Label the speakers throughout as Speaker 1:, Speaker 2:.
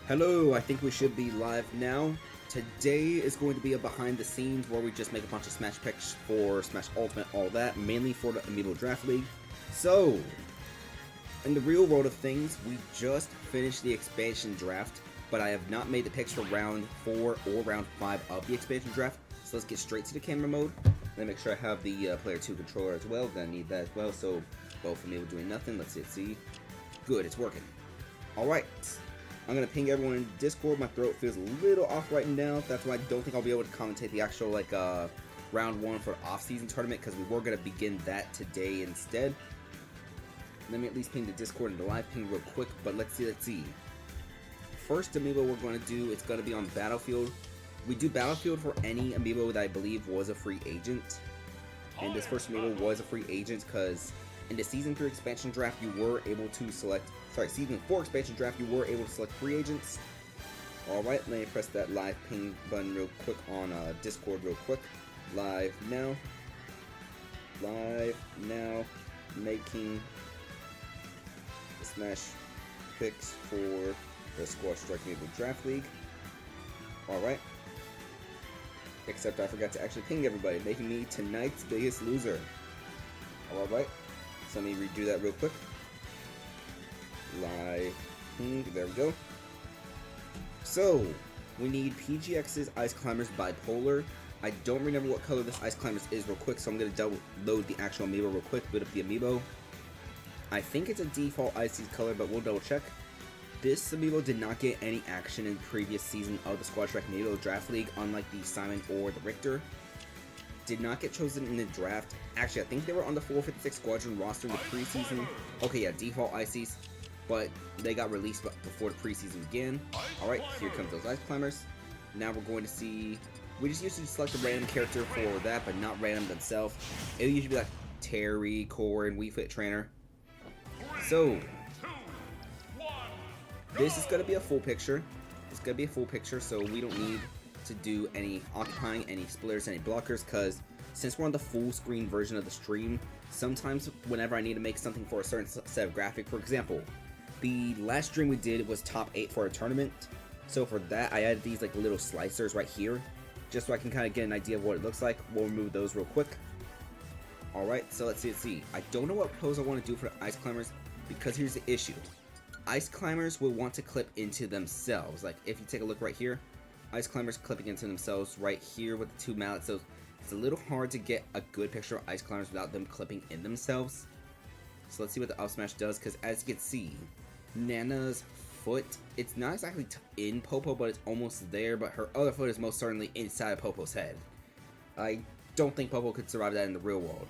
Speaker 1: Hello, I think we should be live now. Today is going to be a behind the scenes where we just make a bunch of Smash picks for Smash Ultimate, all that, mainly for the Amiibo Draft League. So, in the real world of things, we just finished the expansion draft, but I have not made the picks for round 4 or round 5 of the expansion draft. So let's get straight to the camera mode. Let me make sure I have the player 2 controller as well. Gonna need that as well, so both Amiibo doing nothing. Let's see. Good, it's working. Alright. I'm going to ping everyone in Discord. My throat feels a little off right now. That's why I don't think I'll be able to commentate the actual round 1 for off-season tournament, because we were going to begin that today instead. Let me at least ping the Discord and the live ping real quick, but let's see. First Amiibo we're going to do, it's going to be on Battlefield. We do Battlefield for any Amiibo that I believe was a free agent. And this first Amiibo was a free agent because in the Season 3 expansion draft, you were able to select, Season 4 expansion draft, you were able to select free agents. Alright, let me press that live ping button real quick on Discord real quick. Live now, making the Smash picks for the Squad Strike Amiibo Draft League. Alright. Except I forgot to actually ping everybody, making me tonight's biggest loser. Alright. So let me redo that real quick. Live ping, there we go. So, we need PGX's Ice Climbers Bipolar. I don't remember what color this Ice Climbers is real quick, so I'm going to download the actual Amiibo real quick, boot up the Amiibo. I think it's a default Icy color, but we'll double check. This Amiibo did not get any action in the previous season of the Squad Strike Amiibo Draft League, unlike the Simon or the Richter. Did not get chosen in the draft. Actually, I think they were on the 456 Squadron roster in the preseason. Okay, yeah, default Ices, but they got released before the preseason began. Alright, here comes those Ice Climbers. Now we're going to see, we just usually select a random character for that, but not random themselves. It'll usually be like Terry, Corin, Wii Fit Trainer. So, this is going to be a full picture. It's going to be a full picture, so we don't need to do any occupying, any splitters, any blockers, because since we're on the full screen version of the stream, sometimes whenever I need to make something for a certain set of graphic, for example, the last stream we did was top 8 for a tournament, so for that I added these like little slicers right here, just so I can kind of get an idea of what it looks like. We'll remove those real quick. Alright, so let's see. I don't know what pose I want to do for the Ice Climbers, because here's the issue. Ice Climbers will want to clip into themselves. Like, if you take a look right here, Ice Climbers clipping into themselves right here with the 2 mallets, so it's a little hard to get a good picture of Ice Climbers without them clipping in themselves. So let's see what the up smash does, because as you can see, Nana's foot, it's not exactly in Popo, but it's almost there, but her other foot is most certainly inside of Popo's head. I don't think Popo could survive that in the real world.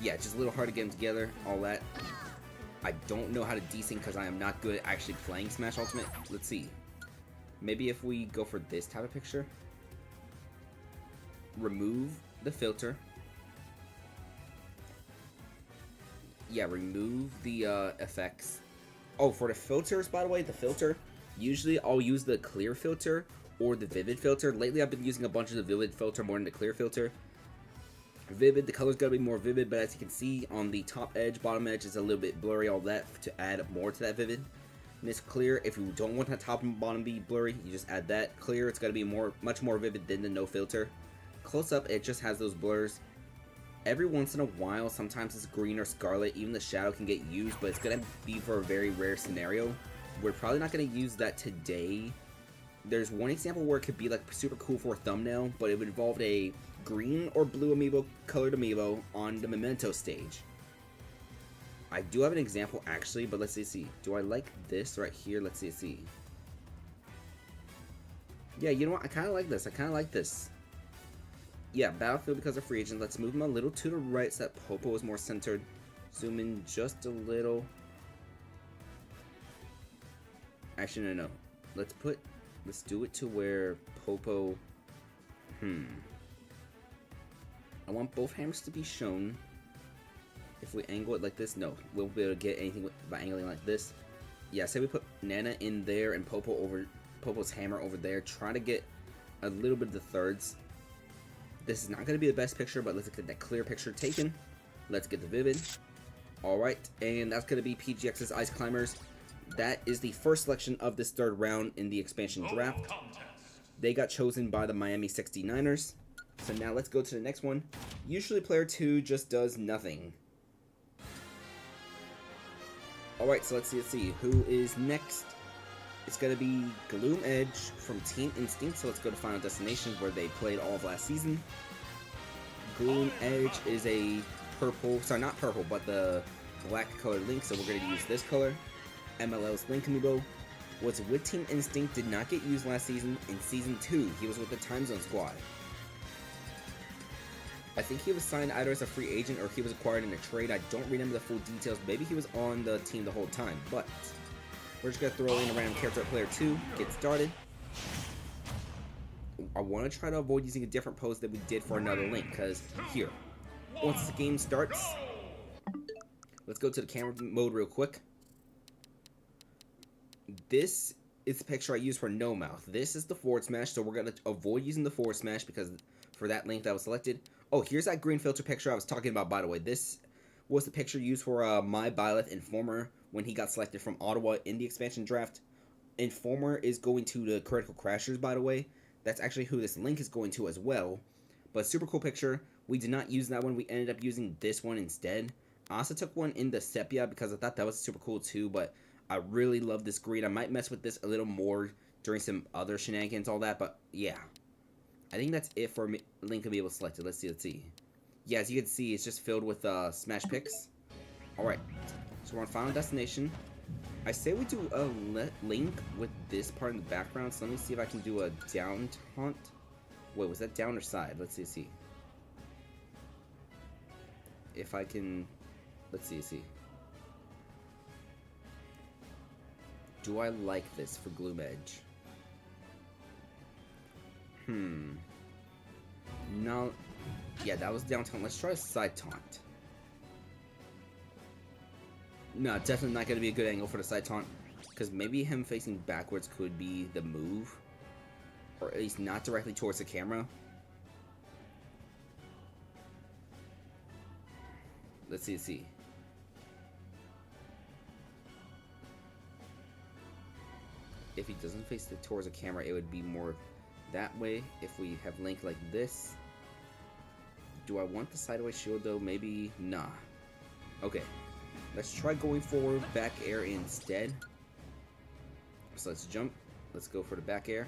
Speaker 1: Yeah, it's just a little hard to get them together, all that. I don't know how to desync because I am not good at actually playing Smash Ultimate. Let's see. Maybe if we go for this type of picture, remove the filter. Yeah, remove the effects. Oh, for the filters, by the way, the filter, usually I'll use the clear filter or the vivid filter. Lately, I've been using a bunch of the vivid filter more than the clear filter. Vivid, the color's gotta be more vivid, but as you can see on the top edge, bottom edge is a little bit blurry, all that, to add more to that vivid. And it's clear. If you don't want the top and bottom be blurry, you just add that. Clear, it's gotta be much more vivid than the no filter. Close up, it just has those blurs. Every once in a while, sometimes it's green or scarlet, even the shadow can get used, but it's gonna be for a very rare scenario. We're probably not gonna use that today. There's one example where it could be like super cool for a thumbnail, but it would involve a green or blue amiibo, colored amiibo on the Memento stage. I do have an example actually, but let's see. Do I like this right here? Let's see. Yeah, you know what? I kind of like this. Yeah, Battlefield because of free agent. Let's move him a little to the right so that Popo is more centered. Zoom in just a little. Actually, no. Let's do it to where Popo... I want both hammers to be shown. If we angle it like this, no. We'll be able to get anything by angling like this. Yeah, say we put Nana in there and Popo's hammer over there. Try to get a little bit of the thirds. This is not going to be the best picture, but let's get that clear picture taken. Let's get the vivid. Alright, and that's going to be PGX's Ice Climbers. that is the first selection of this third round in the expansion draft. They got chosen by the Miami 69ers. So now let's go to the next one. Usually player 2 just does nothing. Alright, so let's see who is next. It's going to be Gloom Edge from Team Instinct. So let's go to Final Destination where they played all of last season. Gloom Edge is a purple, sorry not purple, but the black colored Link. So we're going to use this color. MLL's Link Amiibo was with Team Instinct, did not get used last season. In Season 2, he was with the Time Zone Squad. I think he was signed either as a free agent or he was acquired in a trade. I don't remember the full details. Maybe he was on the team the whole time, but we're just going to throw in a random character at player 2, get started. I want to try to avoid using a different pose that we did for another Link, because here, once the game starts, let's go to the camera mode real quick. This is the picture I use for no mouth. This is the forward smash, so we're going to avoid using the forward smash because for that Link that was selected. Oh, here's that green filter picture I was talking about, by the way. This was the picture used for my Byleth Informer when he got selected from Ottawa in the expansion draft. Informer is going to the Critical Crashers, by the way. That's actually who this Link is going to as well. But super cool picture. We did not use that one. We ended up using this one instead. I also took one in the Sepia because I thought that was super cool too, but I really love this green. I might mess with this a little more during some other shenanigans, all that, but yeah. I think that's it for Link to be able to select it. Let's see. Yeah, as you can see, it's just filled with Smash Pics. Alright, so we're on Final Destination. I say we do a Link with this part in the background, so let me see if I can do a down taunt. Wait, was that down or side? Let's see. If I can... Let's see. Do I like this for Gloom Edge? No. Yeah, that was down taunt. Let's try a side taunt. No, definitely not going to be a good angle for the side taunt. Because maybe him facing backwards could be the move. Or at least not directly towards the camera. Let's see. If he doesn't face it towards the camera, it would be more that way. If we have Link like this. Do I want the sideways shield though? Maybe nah. Okay. Let's try going for back air instead. So let's jump. Let's go for the back air.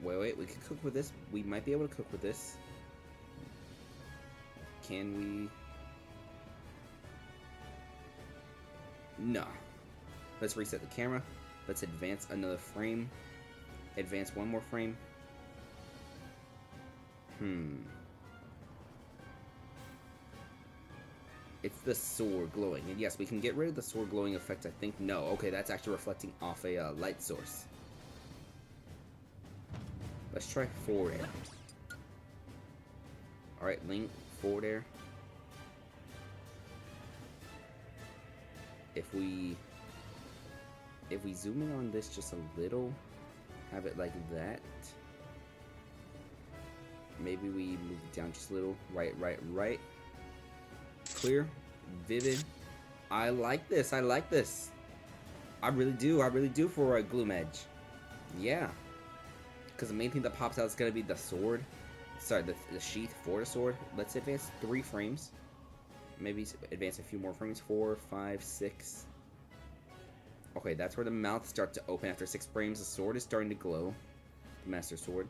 Speaker 1: Wait. We can cook with this. We might be able to cook with this. Can we? No. Let's reset the camera. Let's advance another frame. Advance one more frame. It's the sword glowing. And yes, we can get rid of the sword glowing effect, I think. No. Okay, that's actually reflecting off a light source. Let's try forward air. Alright, Link, forward air. If we zoom in on this just a little, have it like that. Maybe we move it down just a little. Right. Clear. Vivid. I like this. I really do for a Gloom Edge. Yeah. Because the main thing that pops out is going to be the sword. Sorry, the sheath for the sword. Let's advance 3 frames. Maybe advance a few more frames. 4, 5, 6. Okay, that's where the mouth starts to open after 6 frames. The sword is starting to glow. The Master Sword.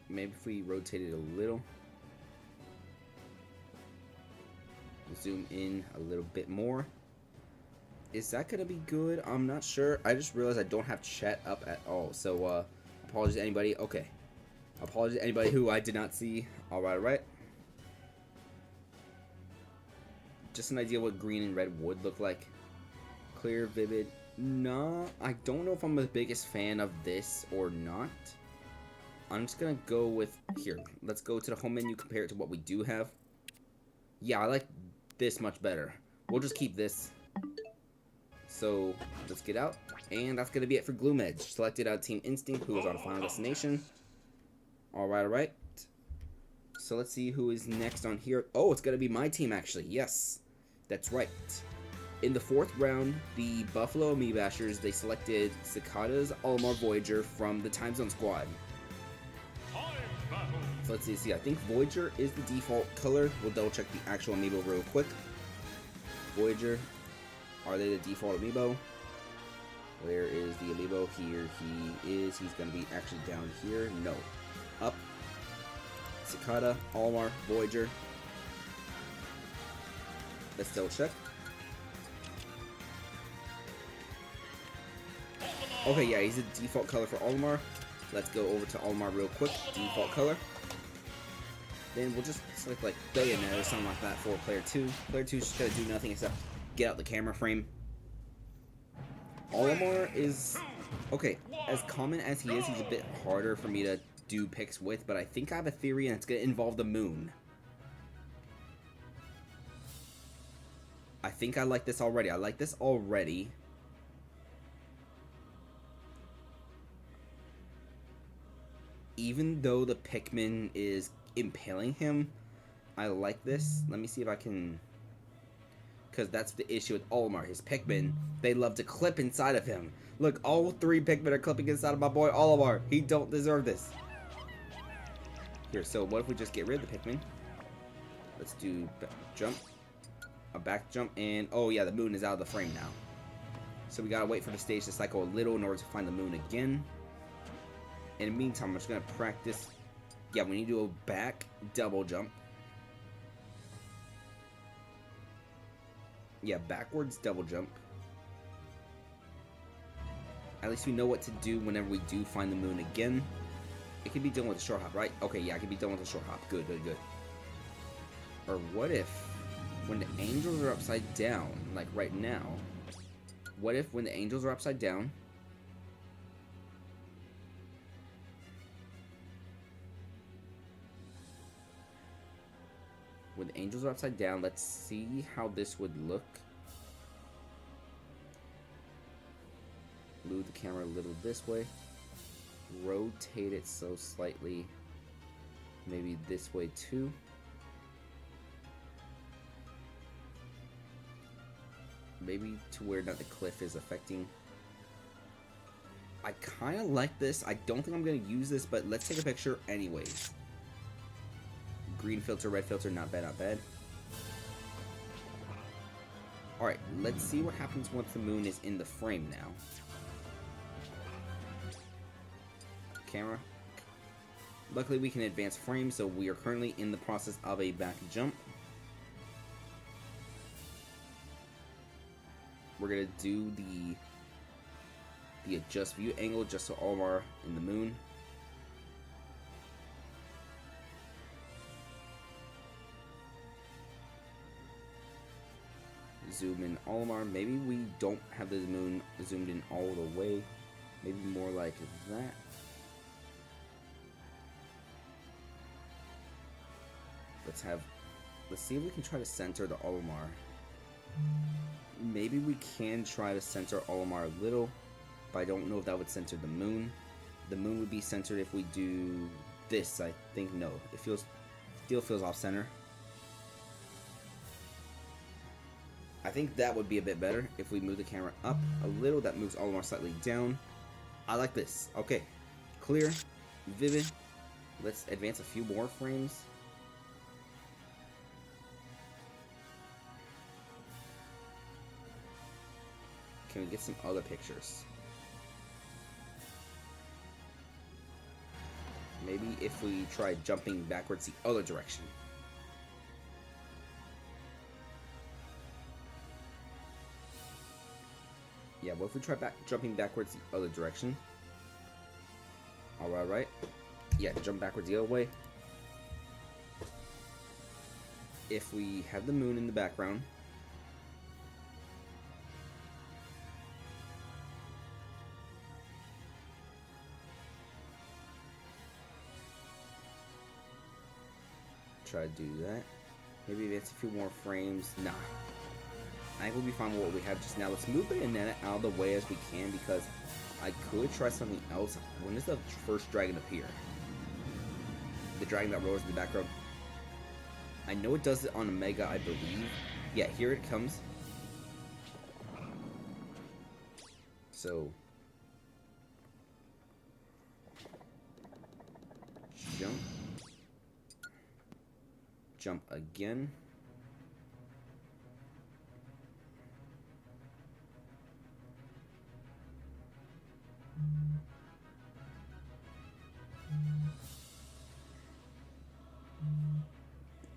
Speaker 1: Maybe if we rotate it a little. Zoom in a little bit more. Is that gonna be good? I'm not sure. I just realized I don't have chat up at all. So, apologies to anybody. Okay. Apologies to anybody who I did not see. Alright. Just an idea what green and red would look like. Clear, vivid. No, I don't know if I'm the biggest fan of this or not. I'm just gonna go with here. Let's go to the home menu, compare it to what we do have. Yeah, I like this much better. We'll just keep this. So let's get out, and that's gonna be it for Gloom Edge. Selected out Team Instinct, who was on Final Destination. Alright, alright. So let's see who is next on here. Oh, it's going to be my team, actually. Yes, that's right. In the 4th round, the Buffalo Amiibashers, they selected Cicada's Olimar Voyager from the Time Zone Squad. So let's see, I think Voyager is the default color. We'll double check the actual Amiibo real quick. Voyager, are they the default Amiibo? Where is the Amiibo? Here he is. He's going to be actually down here. No. Up. Cicada, Olimar, Voyager. Let's double check. Okay, yeah, he's the default color for Olimar. Let's go over to Olimar real quick. Default color. Then we'll just select like Billionaire or something like that for player 2. Player 2 is just gonna do nothing except get out the camera frame. Olimar is okay. As common as he is, he's a bit harder for me to do picks with, but I think I have a theory and it's gonna involve the moon. I think I like this already. I like this already. Even though the Pikmin is impaling him, I like this. Let me see if I can... Because that's the issue with Olimar. His Pikmin, they love to clip inside of him. Look, all 3 Pikmin are clipping inside of my boy Olimar. He don't deserve this. Here, so what if we just get rid of the Pikmin? Let's do jump. A back jump, and oh yeah, the moon is out of the frame now. So we gotta wait for the stage to cycle a little in order to find the moon again. In the meantime, I'm just gonna practice. Yeah, we need to do a back double jump. Yeah, backwards double jump. At least we know what to do whenever we do find the moon again. It can be done with a short hop, right? Okay, yeah, it can be done with a short hop. Good, good, good. Or what if, when the angels are upside down, like right now, what if when the angels are upside down, when the angels are upside down, let's see how this would look. Move the camera a little this way. Rotate it so slightly. Maybe this way too. Maybe to where not the cliff is affecting. I kind of like this. I don't think I'm going to use this, but let's take a picture anyways. Green filter, red filter, not bad, not bad. Alright, let's see what happens once the moon is in the frame now. Camera. Luckily we can advance frames, so we are currently in the process of a back jump. We're gonna do the adjust view angle just so Olimar in the moon. Zoom in Olimar. Maybe we don't have the moon zoomed in all the way. Maybe more like that. Let's see if we can try to center the Olimar. Maybe we can try to center Olimar a little, but I don't know if that would center the moon. The moon would be centered if we do this, I think. No, it still feels off center. I think that would be a bit better if we move the camera up a little. That moves Olimar slightly down. I like this. Okay, clear, vivid. Let's advance a few more frames. Can we get some other pictures? Maybe if we try jumping backwards the other direction. Yeah, what if we try jumping backwards the other direction? Alright, right? Yeah, jump backwards the other way. If we have the moon in the background. Try to do that. Maybe advance a few more frames. Nah. I think we'll be fine with what we have just now. Let's move the banana out of the way as we can because I could try something else. When does the first dragon appear? the dragon that roars in the background. I know it does it on Omega, I believe. Yeah, here it comes. So jump. Jump again.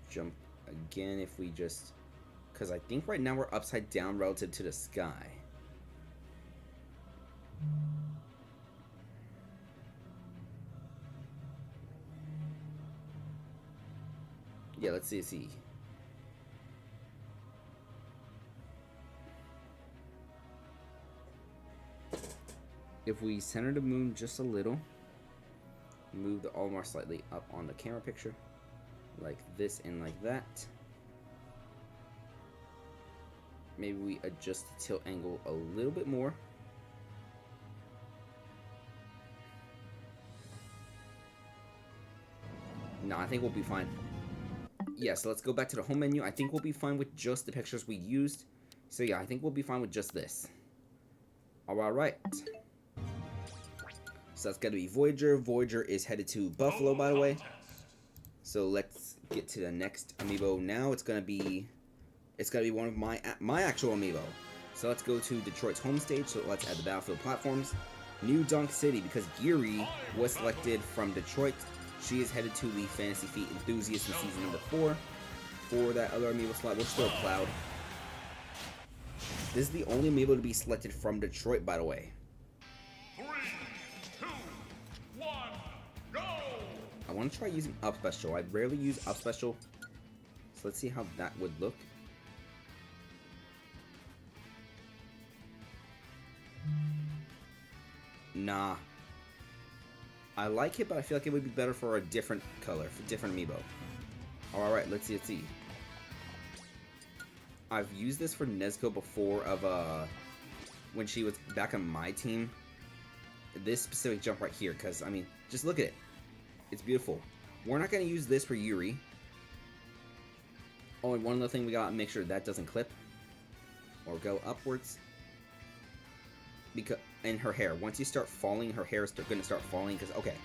Speaker 1: Jump again if we just... Because I think right now we're upside down relative to the sky. Yeah, let's see. If we center the moon just a little, move the Olimar slightly up on the camera picture, like this and like that. Maybe we adjust the tilt angle a little bit more. No, I think we'll be fine. Yeah, so let's go back to the home menu. I think we'll be fine with just the pictures we used. So yeah, I think we'll be fine with just this. Alright. So that's gotta be Voyager. Voyager is headed to Buffalo, by the way. So let's get to the next Amiibo now. It's gonna be one of my actual Amiibo. So let's go to Detroit's home stage. So let's add the battlefield platforms. New Dunk City, because Geary was selected from Detroit. She is headed to the Fantasy Feet Enthusiast in season number 4 for that other Amiibo slot. We'll just throw Cloud. This is the only Amiibo to be selected from Detroit, by the way.
Speaker 2: 3, 2, 1, go!
Speaker 1: I want to try using Up Special. I rarely use Up Special, so let's see how that would look. Nah. I like it, but I feel like it would be better for a different color, for different Amiibo. Alright, let's see. I've used this for Nezuko before when she was back on my team. This specific jump right here, because, I mean, just look at it. It's beautiful. We're not going to use this for Yuri. Oh, and one other thing we got to make sure that doesn't clip or go upwards. And her hair. Once you start falling, her hair is going to start falling. Because, okay,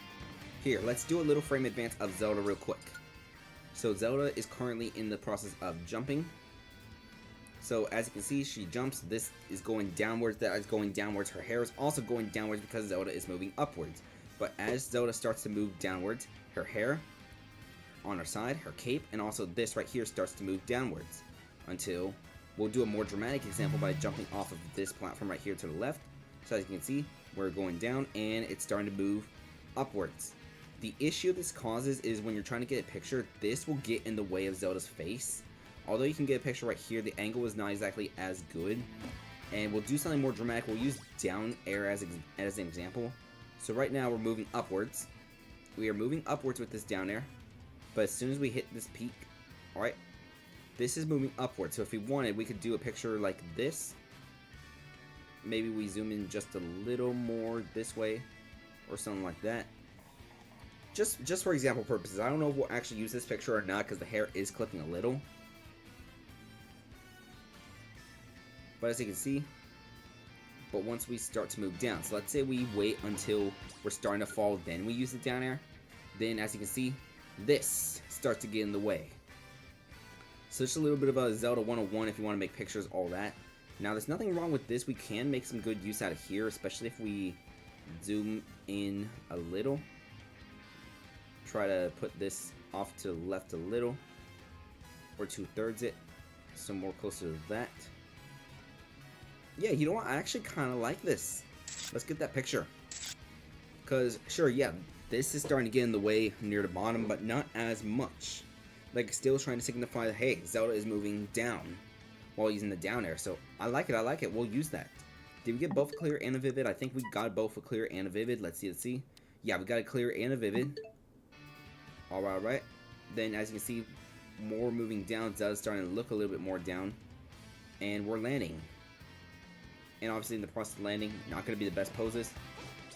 Speaker 1: here, let's do a little frame advance of Zelda real quick. So Zelda is currently in the process of jumping. So as you can see, she jumps. This is going downwards. That is going downwards. Her hair is also going downwards because Zelda is moving upwards. But as Zelda starts to move downwards, her hair on her side, her cape, and also this right here starts to move downwards. Until we'll do a more dramatic example by jumping off of this platform right here to the left. So as you can see, we're going down and it's starting to move upwards. The issue this causes is when you're trying to get a picture, this will get in the way of Zelda's face. Although you can get a picture right here, the angle is not exactly as good. And we'll do something more dramatic. We'll use down air as an example. So right now we're moving upwards. We are moving upwards with this down air. But as soon as we hit this peak, alright, this is moving upwards. So if we wanted, we could do a picture like this. Maybe we zoom in just a little more this way or something like that. Just for example purposes. I don't know if we'll actually use this picture or not because the hair is clipping a little. But as you can see, but once we start to move down, so let's say we wait until we're starting to fall, then we use the down air. Then as you can see, this starts to get in the way. So just a little bit of a Zelda 101 if you want to make pictures, all that. Now there's nothing wrong with this. We can make some good use out of here, especially if we zoom in a little. Try to put this off to the left a little, or 2/3 it, so more closer to that. Yeah, you know what? I actually kind of like this. Let's get that picture. Because, sure, yeah, this is starting to get in the way near the bottom, but not as much. Like, still trying to signify that, hey, Zelda is moving down while using the down air. So, I like it. We'll use that. Did we get both a clear and a vivid? I think we got both a clear and a vivid. Let's see. Yeah, we got a clear and a vivid. Alright. Then, as you can see, more moving down. Zelda's starting to look a little bit more down. And we're landing. And obviously in the process of landing, not going to be the best poses.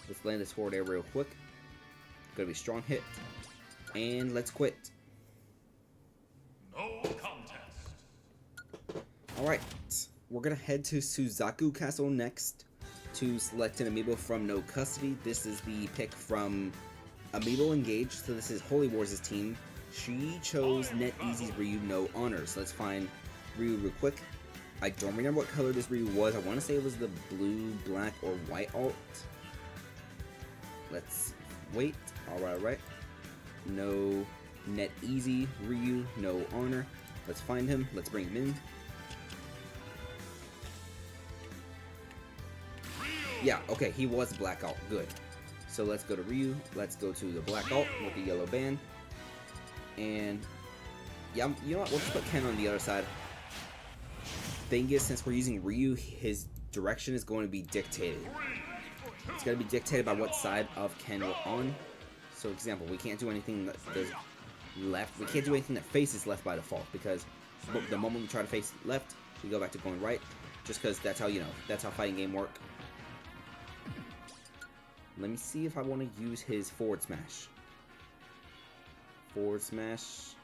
Speaker 1: Let's land this forward air real quick. Going to be strong hit. And let's quit.
Speaker 2: No contest.
Speaker 1: Alright, we're gonna head to Suzaku Castle next to select an amiibo from No Custody. This is the pick from Amiibo Engage, so this is Holy Wars' team. She chose NetEasy's Ryu No Honors. Let's find Ryu real quick. I don't remember what color this Ryu was. I want to say it was the blue, black, or white alt. Let's wait. Alright. No NetEasy Ryu No Honor. Let's find him. Let's bring him in. Yeah, okay, he was black alt. Good. So let's go to Ryu. Let's go to the black alt with the yellow band. And yeah, you know what? We'll just put Ken on the other side. Thing is, since we're using Ryu, his direction is going to be dictated. It's going to be dictated by what side of Ken we're on. So, example, we can't do anything that does left. We can't do anything that faces left by default, because the moment we try to face left, we go back to going right. Just because that's how, that's how fighting game work. Let me see if I want to use his forward smash. Forward smash.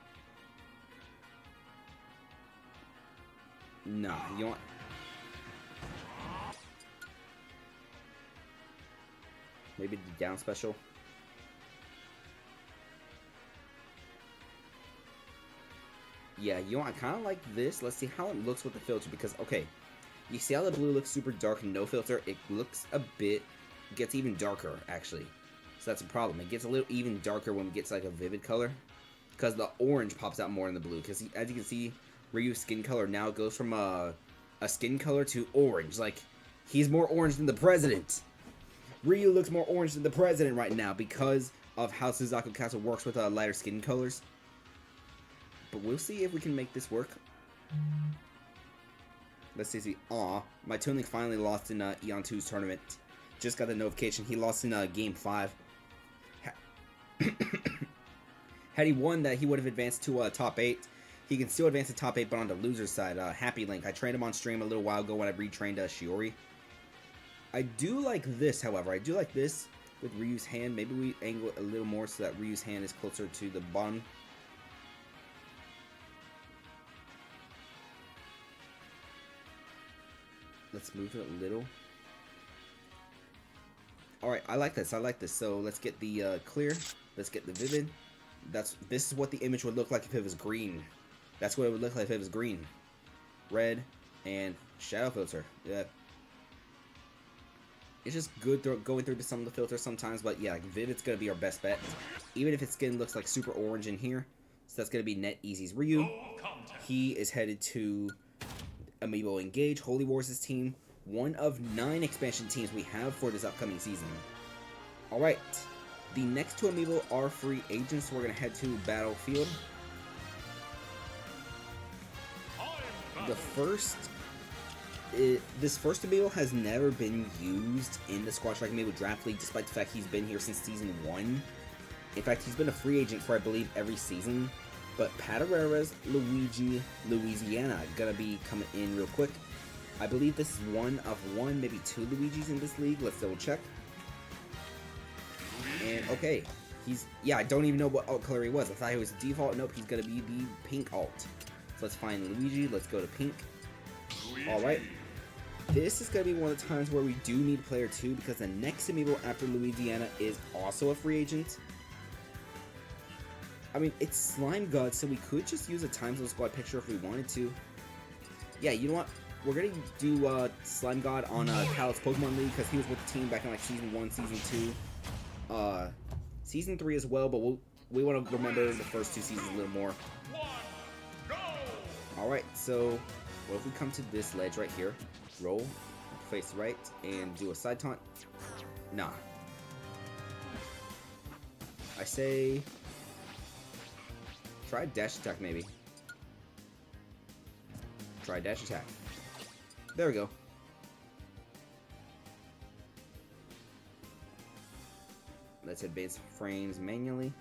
Speaker 1: Nah, you know what? Maybe the down special. Yeah, you know what? I kind of like this. Let's see how it looks with the filter, because, okay, you see how the blue looks super dark and no filter? It looks a bit, gets even darker, actually. So that's a problem. It gets a little even darker when it gets like a vivid color, because the orange pops out more in the blue. Because as you can see, Ryu's skin color now goes from a skin color to orange. Like, he's more orange than the president. Ryu looks more orange than the president right now because of how Suzaku Castle works with lighter skin colors. But we'll see if we can make this work. Let's see. Aw, my Toon Link finally lost in Eon 2's tournament. Just got the notification he lost in Game 5. Had he won that, he would have advanced to top 8. He can still advance to top 8, but on the loser's side. Happy Link. I trained him on stream a little while ago when I retrained Shiori. I do like this, however. I do like this with Ryu's hand. Maybe we angle it a little more so that Ryu's hand is closer to the bottom. Let's move it a little. Alright, I like this. I like this. So let's get the clear. Let's get the vivid. This is what the image would look like if it was green. That's what it would look like if it was green. Red and shadow filter. Yeah. It's just good going through some of the filters sometimes, but yeah, Vivid's gonna be our best bet. Even if his skin looks like super orange in here. So that's gonna be NetEasy's Ryu. He is headed to Amiibo Engage, Holy Wars' team. One of 9 expansion teams we have for this upcoming season. Alright. The next 2 Amiibo are free agents, so we're gonna head to Battlefield. The first... this first Amiibo has never been used in the Squash Like Amiibo Draft League, despite the fact he's been here since Season 1. In fact, he's been a free agent for, I believe, every season. But Patarera's Luigi Louisiana gonna be coming in real quick. I believe this is one of 1, maybe 2 Luigis in this league. Let's double check. And, okay. Yeah, I don't even know what alt color he was. I thought he was default. Nope, he's gonna be the pink alt. So let's find Luigi. Let's go to pink. Alright. This is going to be one of the times where we do need player 2, because the next Amiibo after Louisiana is also a free agent. I mean, it's Slime God, so we could just use a Time Zone Squad picture if we wanted to. Yeah, you know what? We're going to do Slime God on Cal's Pokemon League, because he was with the team back in like Season 1, Season 2. Season 3 as well, but we want to remember the first 2 seasons a little more. Alright, so... what if we come to this ledge right here, roll, face right, and do a side taunt? Nah. I say... try dash attack, maybe. Try dash attack. There we go. Let's advance frames manually.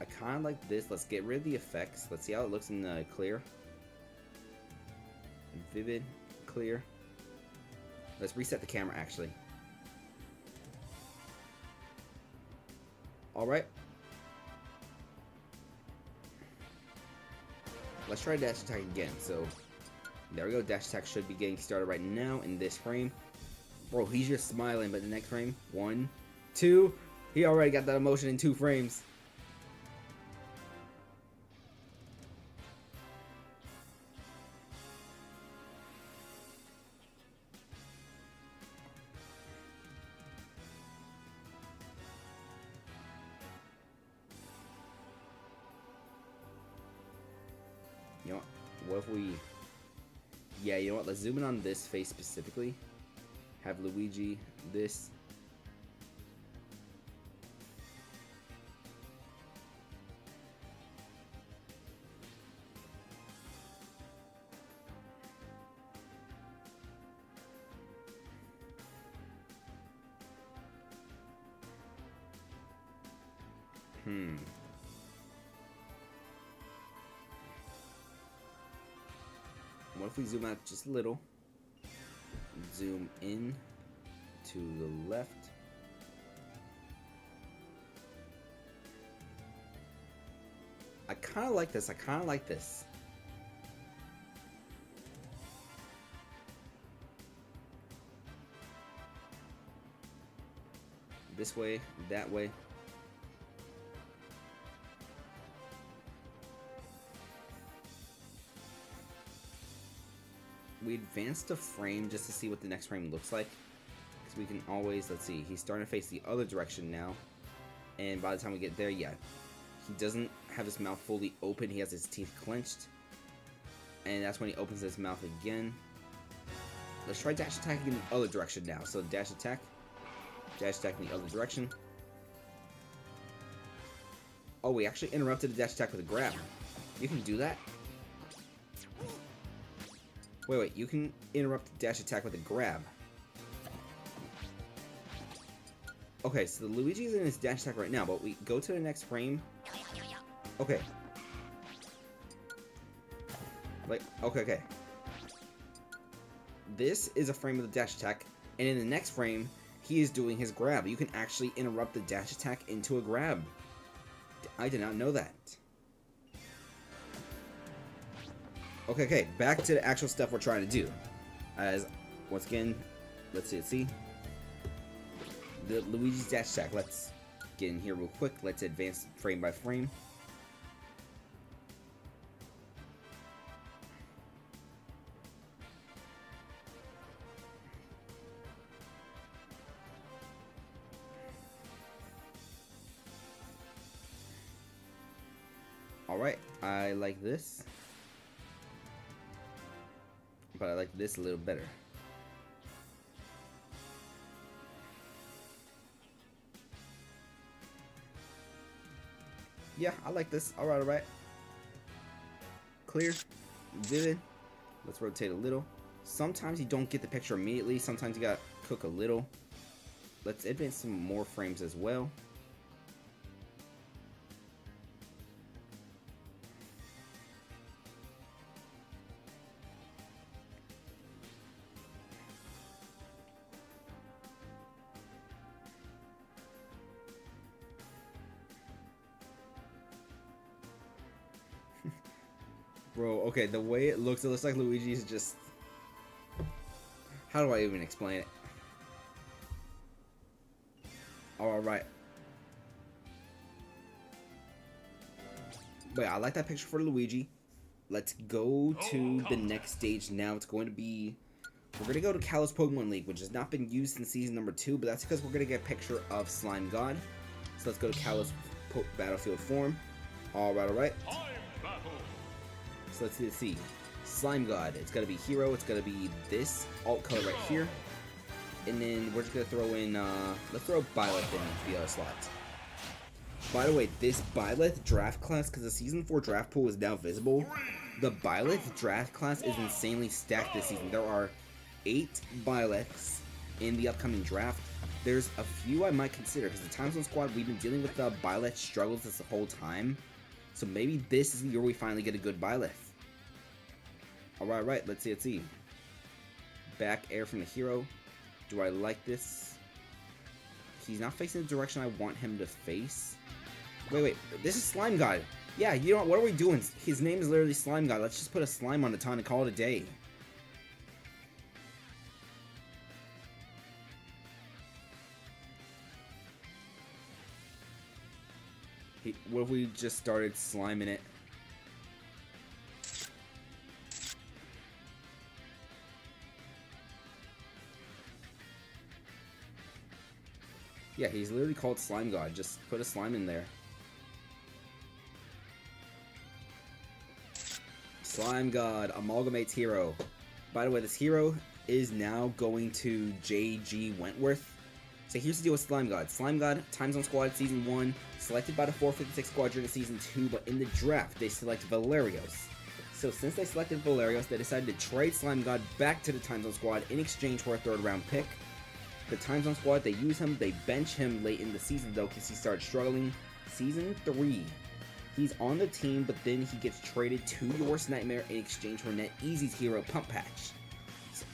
Speaker 1: I kind of like this. Let's get rid of the effects. Let's see how it looks in clear. Vivid, clear. Let's reset the camera, actually. Alright. Let's try dash attack again. So, there we go. Dash attack should be getting started right now in this frame. Bro, he's just smiling, but the next frame. 1, 2. He already got that emotion in 2 frames. You know what if we... Yeah, you know what? Let's zoom in on this face specifically. Have Luigi, this. What if we zoom out just a little? Zoom in to the left. I kind of like this. I kind of like this. This way, that way. We advanced a frame just to see what the next frame looks like. Because we can always, let's see, he's starting to face the other direction now. And by the time we get there, yeah, he doesn't have his mouth fully open. He has his teeth clenched. And that's when he opens his mouth again. Let's try dash attack in the other direction now. So dash attack in the other direction. Oh, we actually interrupted the dash attack with a grab. You can do that? Wait, you can interrupt the dash attack with a grab. Okay, so the Luigi's in his dash attack right now, but we go to the next frame. Okay. Like, okay. This is a frame of the dash attack, and in the next frame, he is doing his grab. You can actually interrupt the dash attack into a grab. I did not know that. Okay, back to the actual stuff we're trying to do. As, once again, let's see. The Luigi's dash attack. Let's get in here real quick. Let's advance frame by frame. Alright, I like this. But I like this a little better. Yeah, I like this. Alright. Clear. Vivid. Let's rotate a little. Sometimes you don't get the picture immediately. Sometimes you gotta cook a little. Let's advance some more frames as well. Bro, okay, the way it looks like Luigi's just... How do I even explain it? Alright. But yeah, I like that picture for Luigi. Let's go to the next stage now. It's going to be... We're going to go to Kalos Pokemon League, which has not been used in Season number 2, but that's because we're going to get a picture of Slime God. So let's go to Kalos Battlefield form. Alright. So let's see. Slime God. It's gonna be Hero. It's gonna be this alt color right here. And then we're just gonna throw in, let's throw Byleth in the other slot. By the way, this Byleth draft class, because the Season 4 draft pool is now visible, the Byleth draft class is insanely stacked this season. There are 8 Byleths, in the upcoming draft. There's a few I might consider, because the Time Zone Squad, we've been dealing with the Byleth struggles this whole time. So maybe this is the year we finally get a good Byleth. Alright, let's see. Back air from the hero. Do I like this? He's not facing the direction I want him to face. Wait, this is Slime God. Yeah, you know what are we doing? His name is literally Slime God. Let's just put a slime on the ton and call it a day. What if we just started sliming it? Yeah, he's literally called Slime God. Just put a slime in there. Slime God, Amalgamate's hero. By the way, this hero is now going to J.G. Wentworth. So here's the deal with Slime God. Slime God, Time Zone Squad Season 1, selected by the 456 Squad during Season 2, but in the draft, they select Valerios. So since they selected Valerios, they decided to trade Slime God back to the Time Zone Squad in exchange for a 3rd round pick. The Time Zone Squad, they use him, they bench him late in the season though, because he started struggling. Season 3, he's on the team, but then he gets traded to Yours Nightmare in exchange for NetEasy's hero, Pump Patch.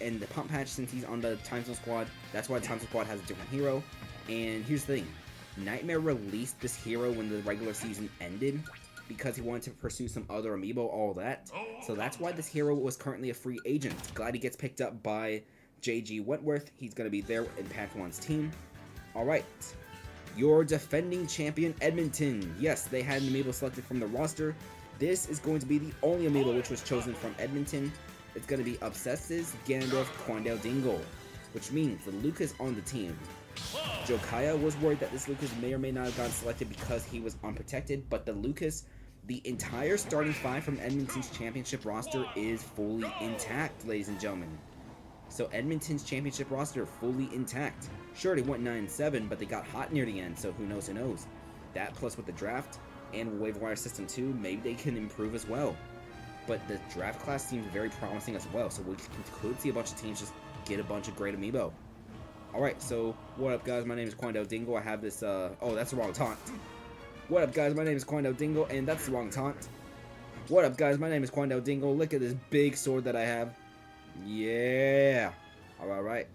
Speaker 1: And the Pump Patch, since he's on the Time Zone Squad, that's why the Time Zone Squad has a different hero. And here's the thing, Nightmare released this hero when the regular season ended because he wanted to pursue some other amiibo, all that. So that's why this hero was currently a free agent. Glad he gets picked up by J.G. Wentworth. He's going to be there in Pack 1's team. Alright, your defending champion Edmonton. Yes, they had an amiibo selected from the roster. This is going to be the only amiibo which was chosen from Edmonton. It's going to be Obsesses, Gandalf, Quandale Dingle, which means the Luke is on the team. Jokaya was worried that this Lucas may or may not have gotten selected because he was unprotected, but the Lucas, the entire starting 5 from Edmonton's championship roster is fully intact, ladies and gentlemen. So Edmonton's championship roster fully intact. Sure, they went 9-7, but they got hot near the end, so who knows, That plus with the draft and waiver wire system too, maybe they can improve as well. But the draft class seems very promising as well, so we could see a bunch of teams just get a bunch of great amiibo. Alright, so what up guys, my name is Quandale Dingle. I have this, oh, that's the wrong taunt. What up guys, my name is Quandale Dingle, and that's the wrong taunt. What up guys, my name is Quandale Dingle. Look at this big sword that I have. Yeah. Alright.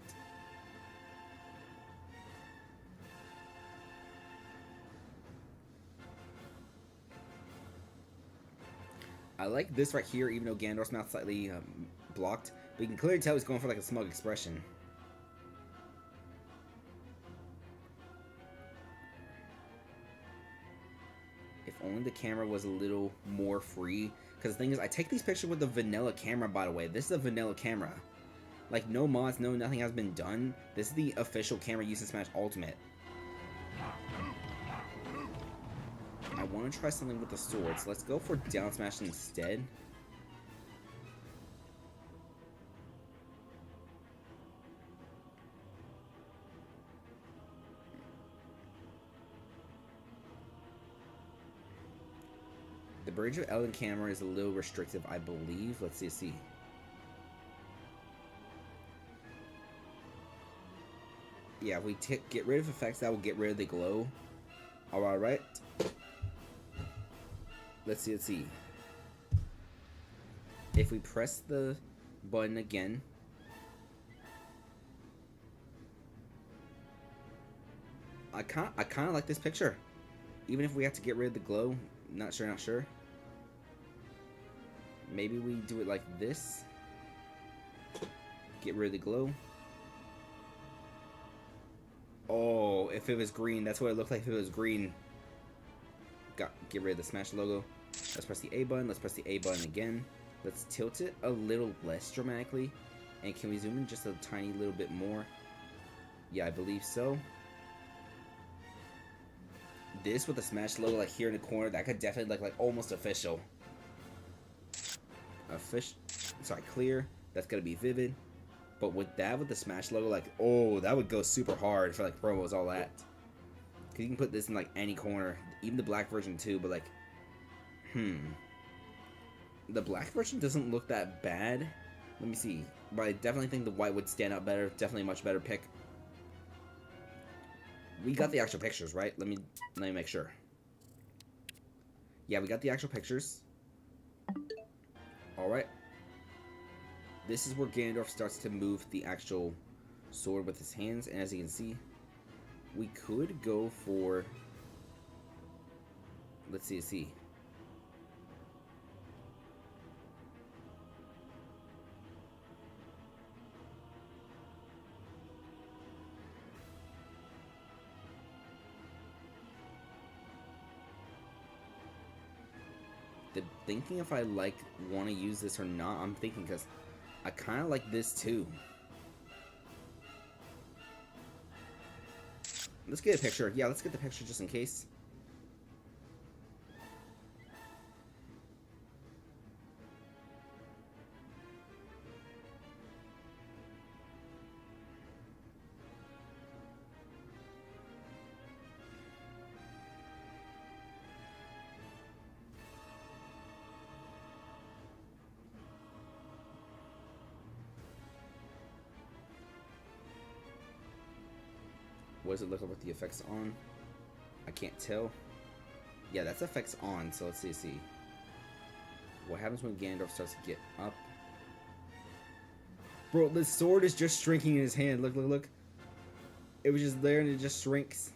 Speaker 1: I like this right here, even though Gandalf's mouth slightly blocked. But you can clearly tell he's going for like a smug expression. If only the camera was a little more free. Because the thing is, I take these pictures with the vanilla camera, by the way. This is a vanilla camera. Like, no mods, no nothing has been done. This is the official camera used in Smash Ultimate. I want to try something with the swords. Let's go for down smash instead. The Bridge of Elden camera is a little restrictive, I believe. Let's see. Yeah, if we get rid of effects, that will get rid of the glow. Alright. Let's see. If we press the button again, I kind of like this picture. Even if we have to get rid of the glow, not sure. Maybe we do it like this. Get rid of the glow. Oh, if it was green, that's what it looked like if it was green. Get rid of the Smash logo. Let's press the A button. Let's press the A button again. Let's tilt it a little less dramatically. And can we zoom in just a tiny little bit more? Yeah, I believe so. This with the Smash logo like here in the corner, that could definitely look like almost official. Clear. That's gonna be vivid. But with the Smash logo, like, oh, that would go super hard for like promos, all that. Cause you can put this in like any corner, even the black version too. But like, the black version doesn't look that bad. Let me see. But I definitely think the white would stand out better. Definitely a much better pick. We got the actual pictures, right? Let me make sure. Yeah, we got the actual pictures. Alright. This is where Ganondorf starts to move the actual sword with his hands, and as you can see, we could go for... Let's see. Thinking if I want to use this or not. I'm thinking because I kind of like this too. Let's get a picture. Yeah, let's get the picture just in case. What does it look like with the effects on? I can't tell. Yeah, that's effects on, so let's see. What happens when Ganondorf starts to get up? Bro, the sword is just shrinking in his hand. Look. It was just there and it just shrinks.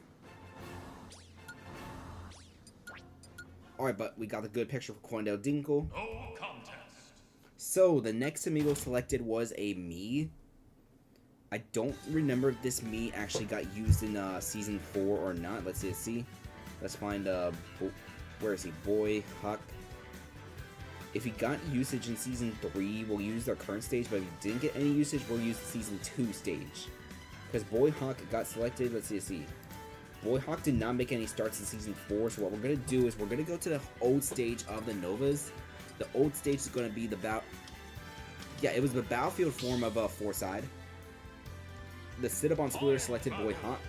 Speaker 1: Alright, but we got the good picture for Quindale Dinkle.
Speaker 2: No contest.
Speaker 1: So, the next amiibo selected was a Mii. I don't remember if this Mii actually got used in Season 4 or not. Let's see. Let's find, where is he? Boy Huck. If he got usage in Season 3, we'll use our current stage, but if he didn't get any usage, we'll use the Season 2 stage. Because Boy Hawk got selected, let's see. Boy Hawk did not make any starts in Season 4, so what we're going to do is we're going to go to the old stage of the Novas. The old stage is going to be it was the battlefield form of 4-side. The sit-up-on splitter selected Boy Hawk.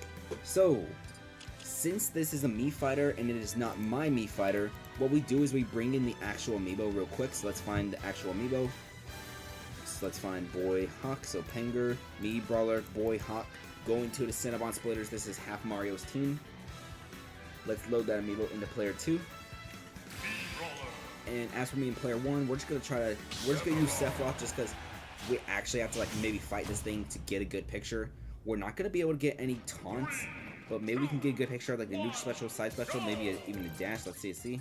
Speaker 1: So, since this is a Mii fighter and it is not my Mii fighter, what we do is we bring in the actual amiibo real quick. So let's find the actual amiibo. So let's find Boy Hawk. So Penger, Mii Brawler, Boy Hawk. Going to the sit-up-on splitters. This is half Mario's team. Let's load that amiibo into player 2. And as for me in player 1, we're just gonna use Sephiroth just because we actually have to maybe fight this thing to get a good picture. We're not going to be able to get any taunts, but maybe we can get a good picture of the neutral special, side special, maybe even a dash. Let's see.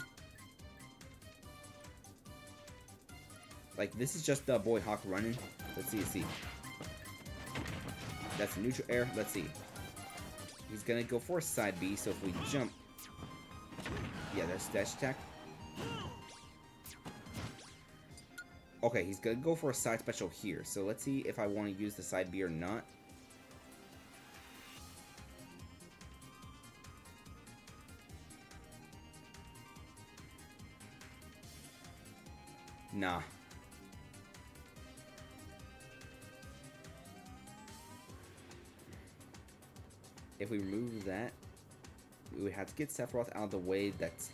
Speaker 1: This is just Boy Hawk running. Let's see. That's a neutral air. Let's see. He's going to go for a side B, so if we jump... Yeah, that's dash attack. Okay, he's going to go for a side special here. So let's see if I want to use the side B or not. Nah. If we remove that, we would have to get Sephiroth out of the way. That's...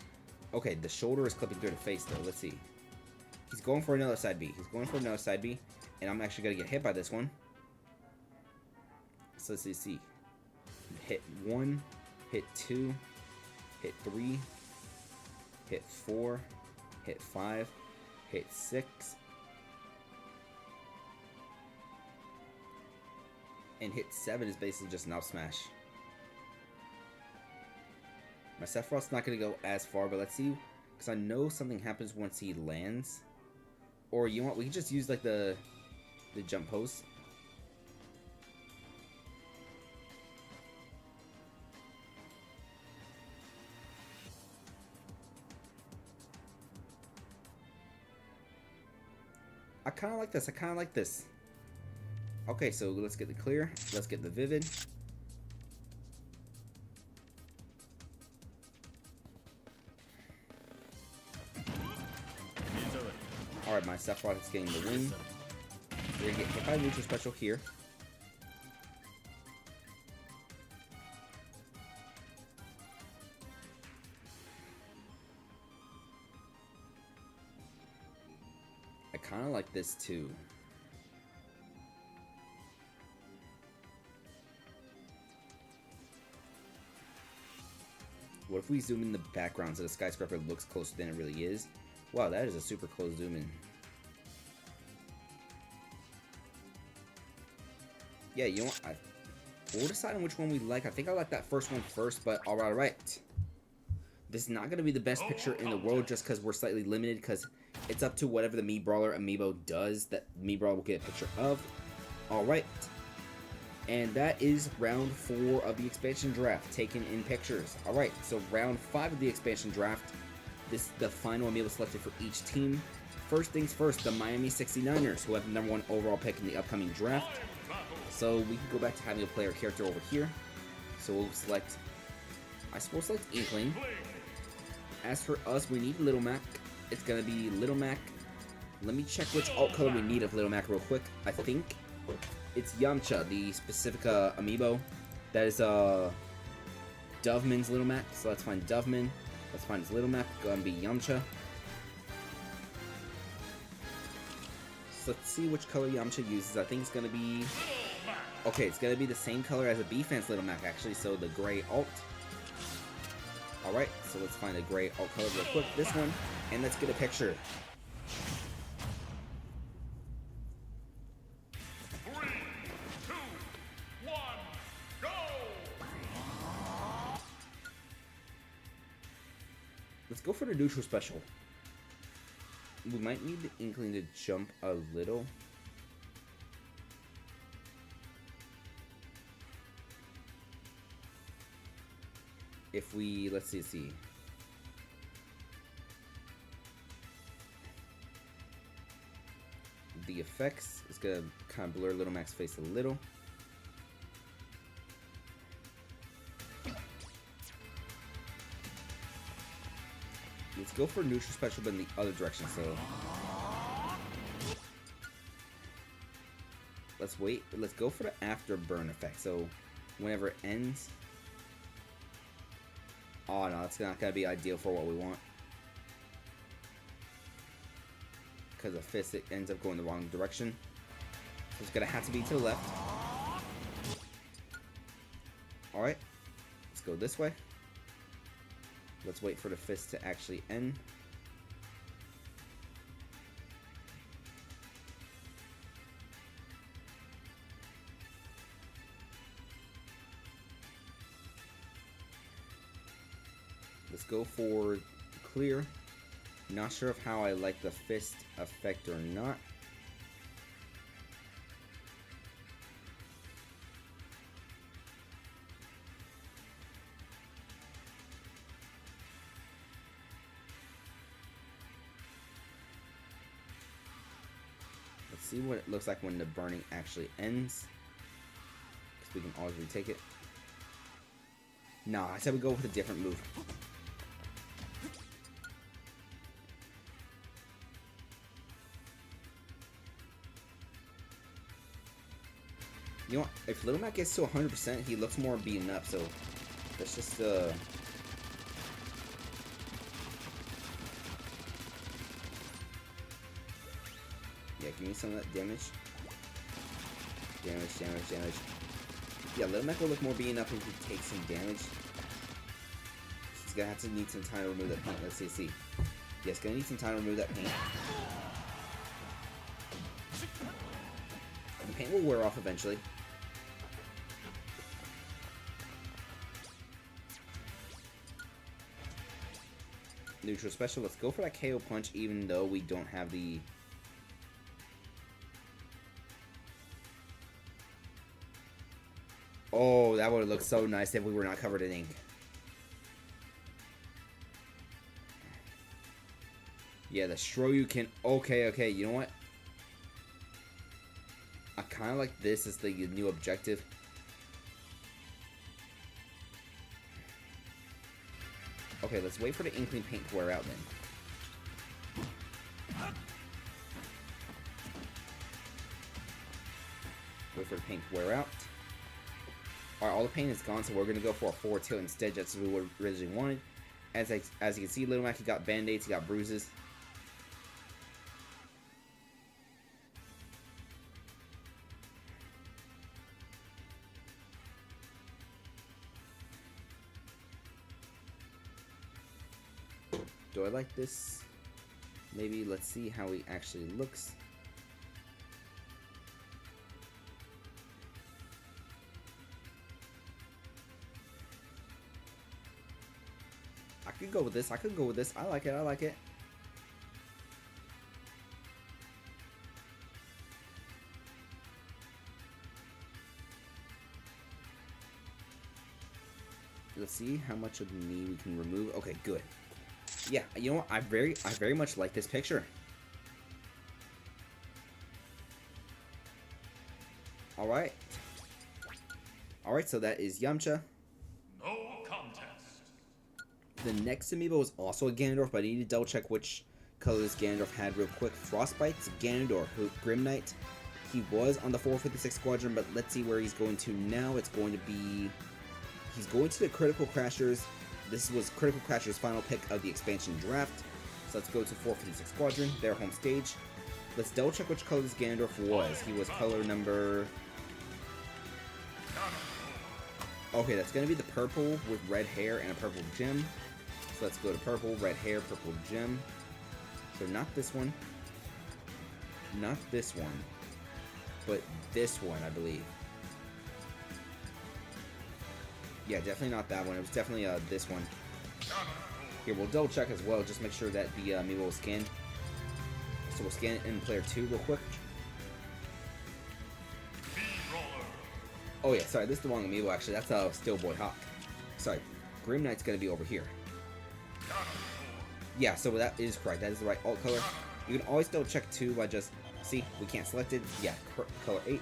Speaker 1: Okay, the shoulder is clipping through the face, though. Let's see. He's going for another side B. And I'm actually going to get hit by this one. So let's see. Hit 1, hit 2, hit 3, hit 4, hit 5, hit 6, and hit 7 is basically just an up smash. My Sephiroth's not going to go as far, but let's see, because I know something happens once he lands. Or you know what, we can just use the jump pose. I kind of like this. Okay, so let's get the clear. Let's get the vivid. Alright, my Sephiroth is getting the win. We're gonna get hit by neutral special here. I kind of like this too. if we zoom in the background so the skyscraper looks closer than it really is? Wow, that is a super close zoom in. Yeah, you know what? We'll decide on which one we like. I think I like that first one first, but alright. This is not going to be the best picture in the world just because we're slightly limited, because it's up to whatever the Mii Brawler Amiibo does that Mii Brawler will get a picture of. Alright. And that is round 4 of the expansion draft, taken in pictures. Alright, so round 5 of the expansion draft. This is the final Amiibo selected for each team. First things first, the Miami 69ers, who have the #1 overall pick in the upcoming draft. So we can go back to having a player character over here. So we'll select, I suppose, select Inkling. As for us, we need Little Mac. It's gonna be Little Mac. Let me check which alt color we need of Little Mac real quick. I think it's Yamcha, the specific Amiibo. That is Doveman's Little Mac. So let's find Doveman. Let's find his Little Mac. Gonna be Yamcha. So let's see which color Yamcha uses. I think it's gonna be, okay, it's gonna be the same color as a B-Fans Little Mac actually. So the gray alt. Alright, so let's find a gray alt color real quick, this one, and let's get a picture.
Speaker 2: 3, 2, 1, go!
Speaker 1: Let's go for the neutral special. We might need the Inkling to jump a little. If we, let's see. The effects is gonna kind of blur Little Mac's face a little. Let's go for neutral special, but in the other direction. So let's wait. Let's go for the afterburn effect. So whenever it ends. Oh no, that's not gonna be ideal for what we want. Because the fist, it ends up going the wrong direction. So it's gonna have to be to the left. Alright. Let's go this way. Let's wait for the fist to actually end. Let's go for clear. Not sure of how I like the fist effect or not. Let's see what it looks like when the burning actually ends. Because we can always retake it. Nah, I said we go with a different move. You know what? If Little Mac gets to 100%, he looks more beaten up, so let's just, yeah, give me some of that damage. Damage. Yeah, Little Mac will look more beaten up if he takes some damage. He's gonna have to need some time to remove that paint. Let's see. Yes, gonna need some time to remove that paint. The paint will wear off eventually. Neutral special. Let's go for that KO punch, even though we don't have the. Oh, that would have looked so nice if we were not covered in ink. Yeah, the Shoryuken. Okay. You know what? I kind of like this as the new objective. Okay, let's wait for the Inkling paint to wear out then. Wait for the paint to wear out. Alright, all the paint is gone, so we're going to go for a forward tilt instead, just as we originally wanted. As you can see, Little Mac, he got band-aids, he got bruises. Do I like this? Maybe let's see how he actually looks. I could go with this. I could go with this. I like it. I like it. Let's see how much of the knee we can remove. Okay, good. Yeah, you know what? I very much like this picture. All right. All right, so that is Yamcha.
Speaker 2: No contest.
Speaker 1: The next amiibo is also a Ganondorf, but I need to double check which color this Ganondorf had real quick. Frostbite's Ganondorf, who Grim Knight. He was on the 456 Squadron, but let's see where he's going to now. It's going to be... He's going to the Critical Crashers. This was Critical Crashers' final pick of the expansion draft. So let's go to 456 Squadron, their home stage. Let's double check which color this Ganondorf was. He was color number... Okay, that's going to be the purple with red hair and a purple gem. So let's go to purple, red hair, purple gem. So not this one. Not this one. But this one, I believe. Yeah, definitely not that one. It was definitely this one. Here, we'll double check as well. Just make sure that the amiibo was scanned. So we'll scan it in player 2 real quick. Oh yeah, sorry, this is the wrong amiibo actually. That's Steelboy Hawk. Sorry, Grim Knight's gonna be over here. Yeah, so that is correct. That is the right alt color. You can always double check too by just... See, we can't select it. Yeah, color 8.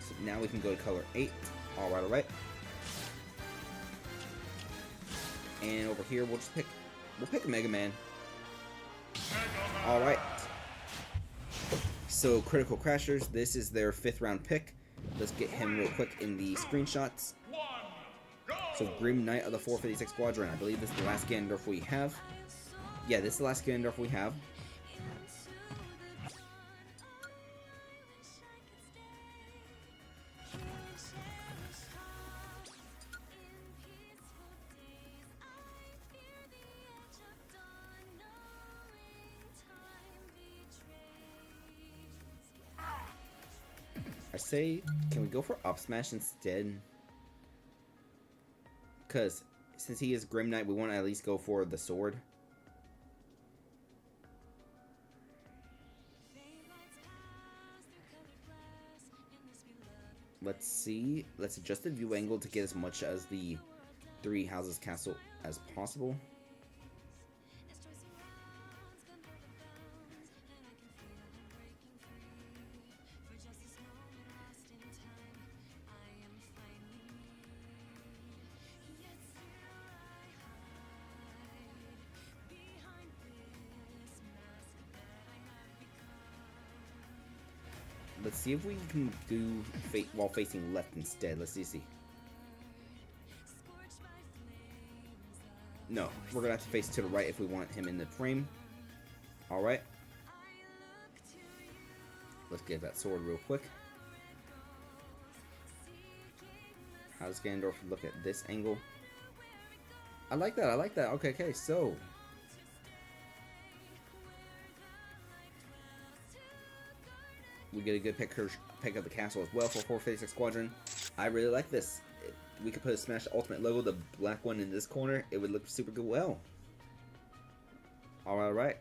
Speaker 1: So now we can go to color 8. Alright, alright. And over here, we'll just pick... We'll pick Mega Man. Alright. So, Critical Crashers, this is their 5th round pick. Let's get him real quick in the screenshots. So, Grim Knight of the 456 Squadron. I believe this is the last Ganondorf we have. Yeah, this is the last Ganondorf we have. I say, can we go for Up Smash instead? Because since he is Grim Knight, we want to at least go for the sword. Let's see. Let's adjust the view angle to get as much as the Three Houses Castle as possible. Let's see if we can do while facing left instead. Let's see. No, we're gonna have to face to the right if we want him in the frame. Alright. Let's get that sword real quick. How does Ganondorf look at this angle? I like that, I like that. Okay, so... we get a good pick of the castle as well for 456 Squadron. I really like this. We could put a Smash Ultimate logo, the black one in this corner. It would look super good well. Alright.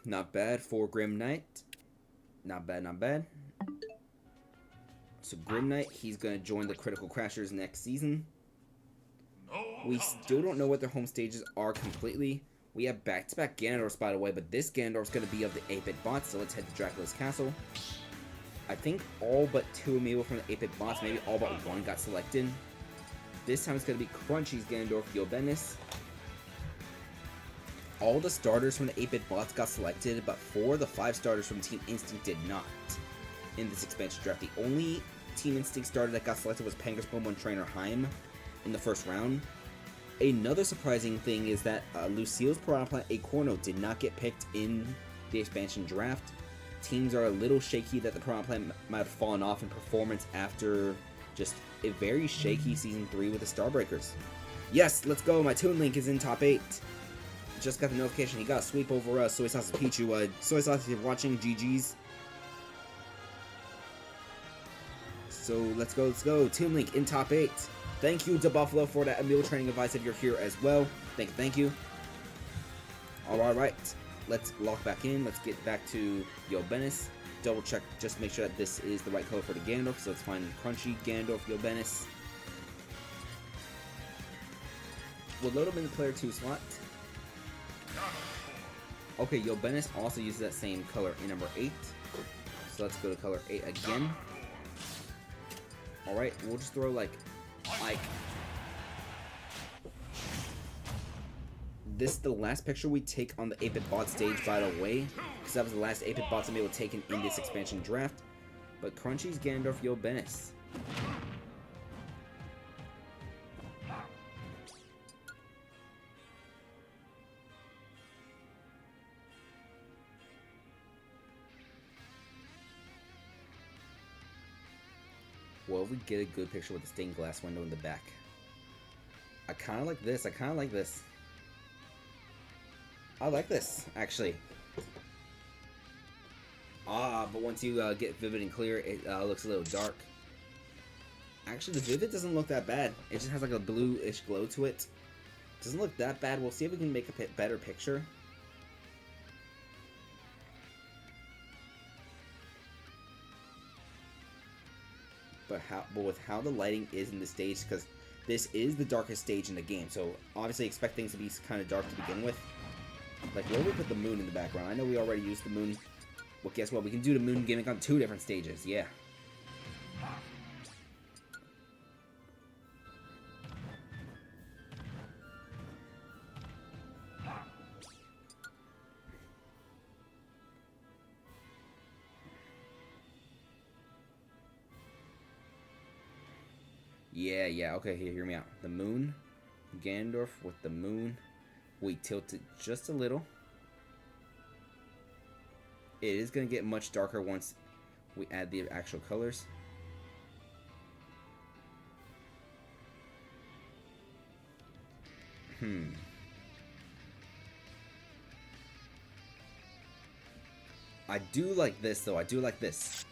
Speaker 1: Not bad for Grim Knight. Not bad, not bad. So Grim Knight, he's going to join the Critical Crashers next season. We still don't know what their home stages are completely. We have back-to-back Ganondorfs, by the way, but this Ganondorf's going to be of the 8-bit bots, so let's head to Dracula's Castle. I think all but 2 amiibo from the 8-bit bots, maybe all but 1 got selected. This time it's going to be Crunchy's Ganondorf Yobenis. All the starters from the 8-bit bots got selected, but 4 of the 5 starters from Team Instinct did not in this expansion draft. The only Team Instinct starter that got selected was Panger's Pokemon Trainer Haim in the first round. Another surprising thing is that Lucille's Piranha Plant Acorno did not get picked in the expansion draft. Teams are a little shaky that the Piranha Plant might have fallen off in performance after just a very shaky Season 3 with the Starbreakers. Yes, let's go. My Toon Link is in top 8. Just got the notification he got a sweep over us. Soy Sauce Pichu. Soy Sauce, if you're watching, GG's. So let's go, let's go. Toon Link in top 8. Thank you to Buffalo for that Amiibo training advice if you're here as well. Thank you. Alright. Let's lock back in. Let's get back to Yo Benis. Double check, just make sure that this is the right color for the Ganondorf. So let's find Crunchy, Ganondorf, Yo Benis. We'll load him in the player 2 slot. Okay, Yo Benis also uses that same color in number 8. So let's go to color 8 again. Alright, we'll just throw like this is the last picture we take on the 8-bit bot stage, by the way, because that was the last 8-bit bots I'm able to take in this expansion draft. But Crunchy's Ganondorf Yo Benis. Well, if we get a good picture with the stained glass window in the back. I kind of like this. I like this, actually. But once you get vivid and clear, it looks a little dark. Actually, the vivid doesn't look that bad. It just has like a bluish glow to it. Doesn't look that bad. We'll see if we can make a better picture. But with how the lighting is in the stage, because this is the darkest stage in the game, so obviously expect things to be kind of dark to begin with. Like, where we put the moon in the background? I know we already used the moon. Well, guess what? We can do the moon gimmick on 2 different stages. Yeah. Yeah, okay, here, hear me out. The moon, Ganondorf with the moon. We tilt it just a little. It is going to get much darker once we add the actual colors. I do like this, though. I do like this.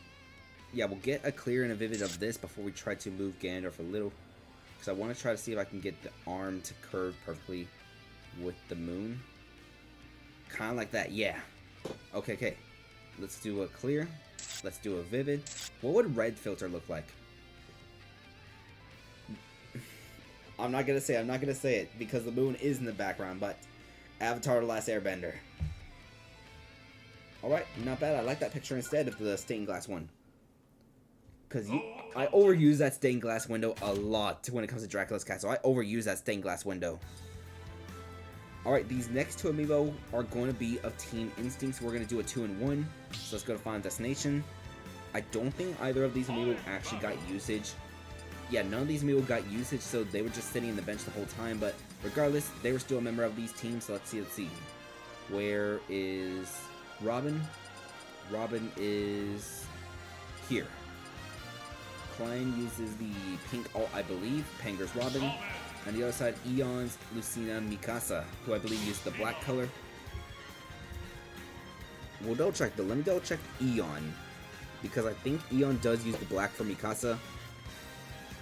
Speaker 1: Yeah, we'll get a clear and a vivid of this before we try to move Ganondorf a little. Because I want to try to see if I can get the arm to curve perfectly with the moon. Kind of like that, yeah. Okay. Let's do a clear. Let's do a vivid. What would red filter look like? I'm not going to say it because the moon is in the background, but Avatar The Last Airbender. Alright, not bad. I like that picture instead of the stained glass one. Because I overuse that stained glass window a lot when it comes to Dracula's Castle. I overuse that stained glass window. Alright, these next 2 amiibo are going to be of Team Instinct, so we're going to do a 2-in-1. So let's go to Final Destination. I don't think either of these amiibo actually got usage. Yeah, none of these amiibo got usage, so they were just sitting in the bench the whole time. But regardless, they were still a member of these teams, so let's see. Where is Robin? Robin is here. Klein uses the pink alt, I believe. Panger's Robin. On the other side, Eon's Lucina Mikasa, who I believe used the black color. We'll double check though. Let me double check Eon, because I think Eon does use the black for Mikasa.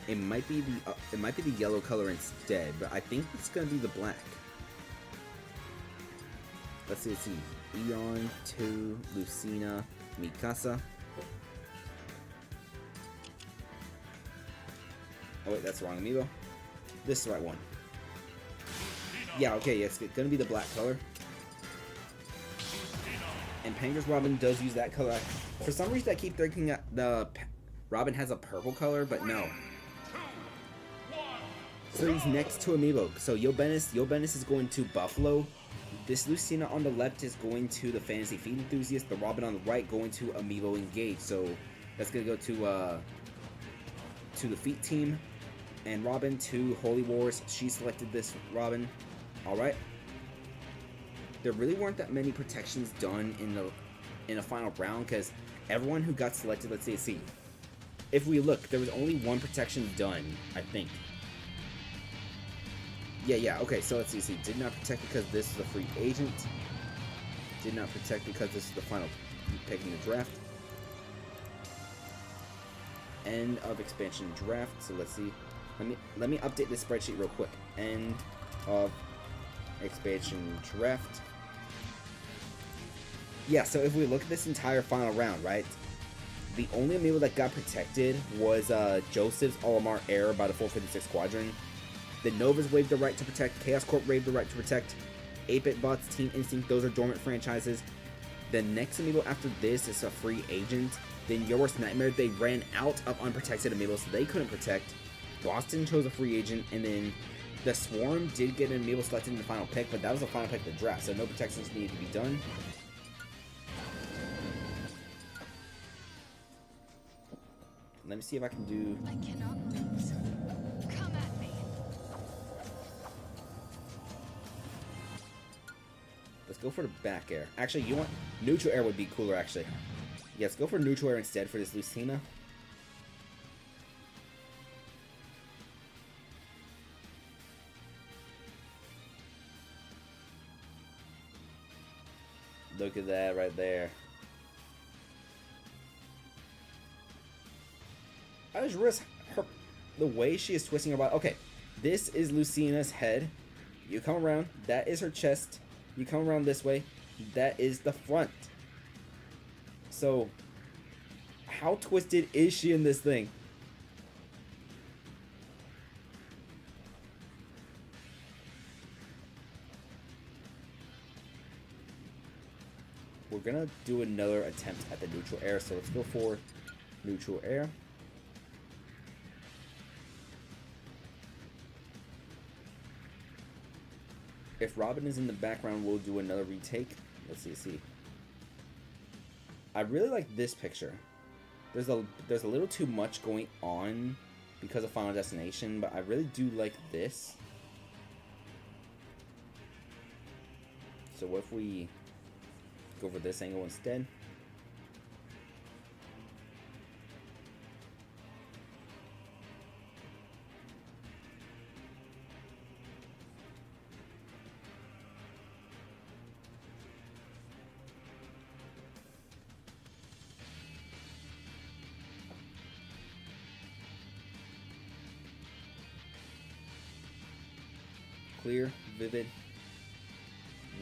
Speaker 1: It might be the yellow color instead, but I think it's gonna be the black. Let's see. Eon to Lucina Mikasa. Oh wait, that's the wrong amiibo. This is the right one. Yeah, okay, it's gonna be the black color. And Panger's Robin does use that color. For some reason, I keep thinking that the Robin has a purple color, but no. So these next 2 amiibo. So Yo Benis is going to Buffalo. This Lucina on the left is going to the Fantasy Feed Enthusiast. The Robin on the right going to Amiibo Engage. So that's gonna go to the Feet team. And Robin to Holy Wars. She selected this Robin. Alright. There really weren't that many protections done in the final round, because everyone who got selected, let's see. If we look, there was only 1 protection done, I think. Yeah, okay, so let's see. Did not protect because this is a free agent. Did not protect because this is the final pick in the draft. End of expansion draft. So let's see. Let me update this spreadsheet real quick. End of expansion draft. Yeah, so if we look at this entire final round, right? The only amiibo that got protected was Joseph's Olimar Air by the 456 Squadron. The Novas waived the right to protect. Chaos Corp waived the right to protect. 8-Bit Bots, Team Instinct, those are dormant franchises. The next amiibo after this is a free agent. Then Your Worst Nightmare, they ran out of unprotected amiibos, so they couldn't protect. Boston chose a free agent, and then the Swarm did get an amiibo selected in the final pick, but that was the final pick of the draft, so no protections needed to be done. Let me see if I can do...
Speaker 3: I cannot lose. Come at me.
Speaker 1: Let's go for the back air. Actually, you want... Neutral air would be cooler, actually. Yeah, let's go for neutral air instead for this Lucina. Look at that right there. I just realized the way she is twisting her body. Okay, this is Lucina's head. You come around, that is her chest. You come around this way, that is the front. So, how twisted is she in this thing? We're gonna do another attempt at the neutral air, so let's go for neutral air. If Robin is in the background, we'll do another retake. Let's see. I really like this picture. There's a little too much going on because of Final Destination, but I really do like this. So what if we go for this angle instead? Clear, vivid.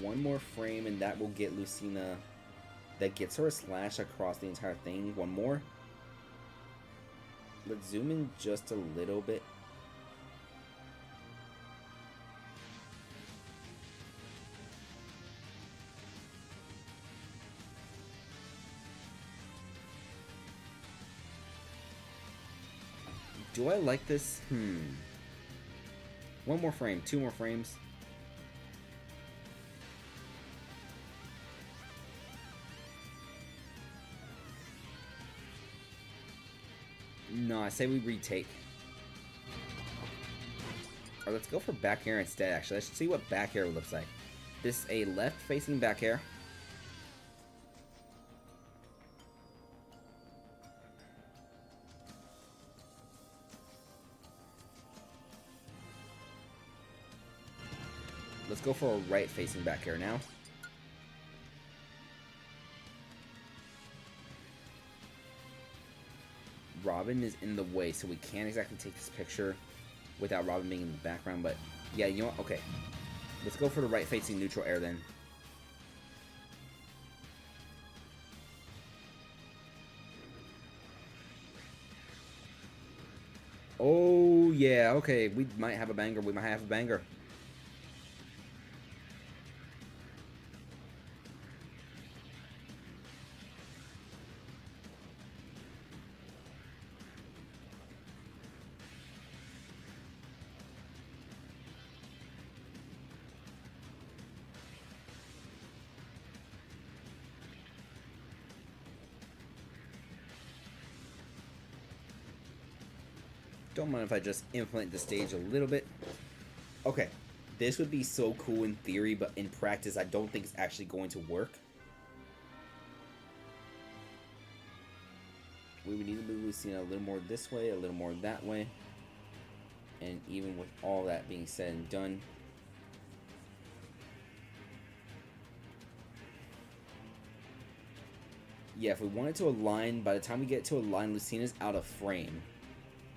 Speaker 1: One more frame and that will get Lucina. That gets her a slash across the entire thing. One more. Let's zoom in just a little bit. Do I like this? One more frame, 2 more frames. No, I say we retake. Or let's go for back air instead, actually. Let's see what back air looks like. This is a left-facing back air. Let's go for a right-facing back air now. Robin is in the way, so we can't exactly take this picture without Robin being in the background, but yeah, you know what? Okay. Let's go for the right-facing neutral air then. Oh, yeah, okay. We might have a banger. We might have a banger. Don't mind if I just inflate the stage a little bit. Okay, this would be so cool in theory, but in practice, I don't think it's actually going to work. We would need to move Lucina a little more this way, a little more that way. And even with all that being said and done, yeah, if we wanted to align, by the time we get to align, Lucina's out of frame.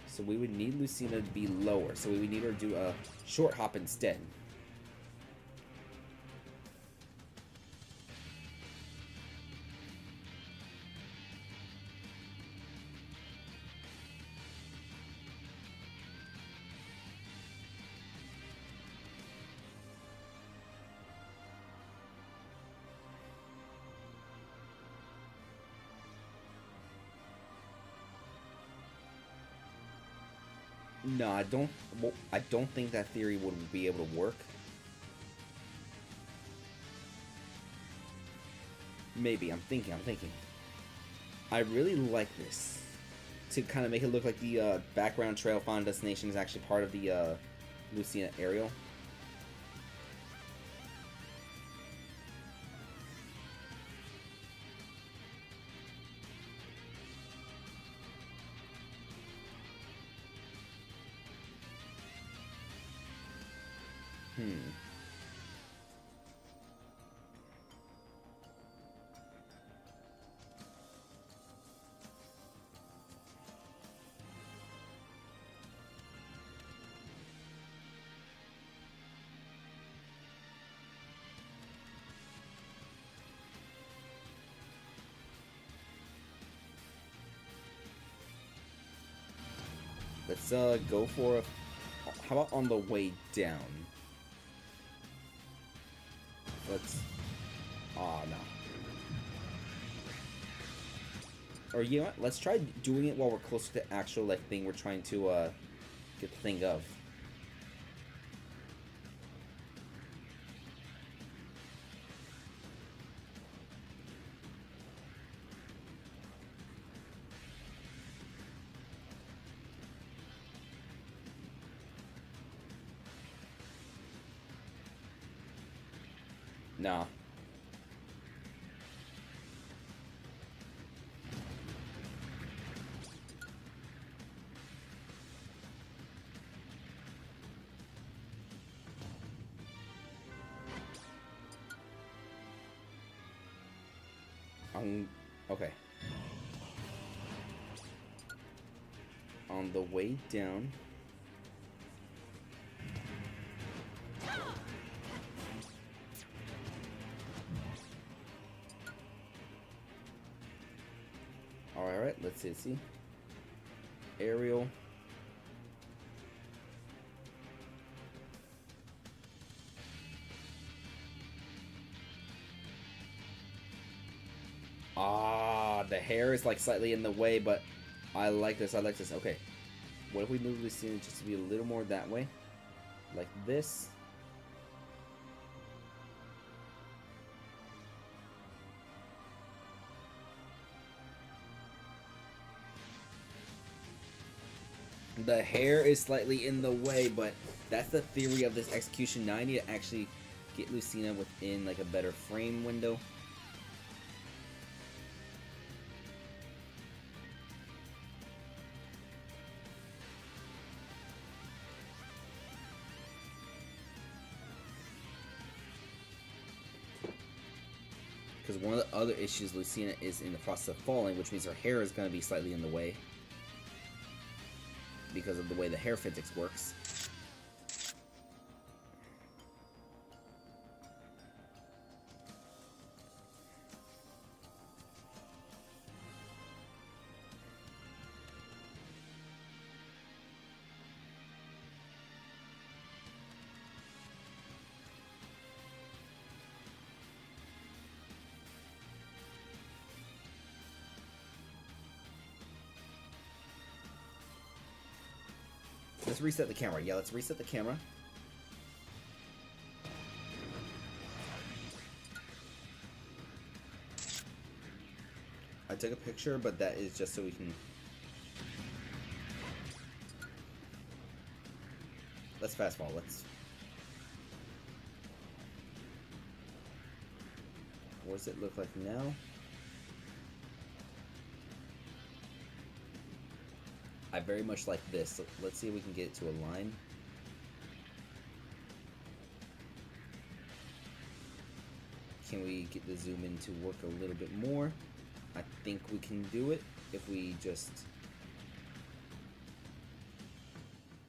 Speaker 1: So we would need Lucina to be lower. So we would need her to do a short hop instead. No, I don't. Well, I don't think that theory would be able to work. Maybe. I'm thinking. I really like this. To kind of make it look like the background trail Final Destination is actually part of the Lucina aerial. Let's go for a... How about on the way down? Let's... Aw, no. Or you know what? Let's try doing it while we're closer to the actual like thing we're trying to get the thing of. Nah. Okay. On the way down. Alright, let's see. Aerial. Ah, the hair is like slightly in the way, but I like this. Okay. What if we move this in just to be a little more that way? Like this. The hair is slightly in the way, but that's the theory of this execution. Now I need to actually get Lucina within like a better frame window. Because one of the other issues, Lucina is in the process of falling, which means her hair is going to be slightly in the way. Because of the way the hair physics works. Let's reset the camera. Yeah, let's reset the camera. I took a picture, but that is just so we can... Let's fast forward. Let's... What does it look like now? I very much like this. So let's see if we can get it to align. Can we get the zoom in to work a little bit more? I think we can do it if we just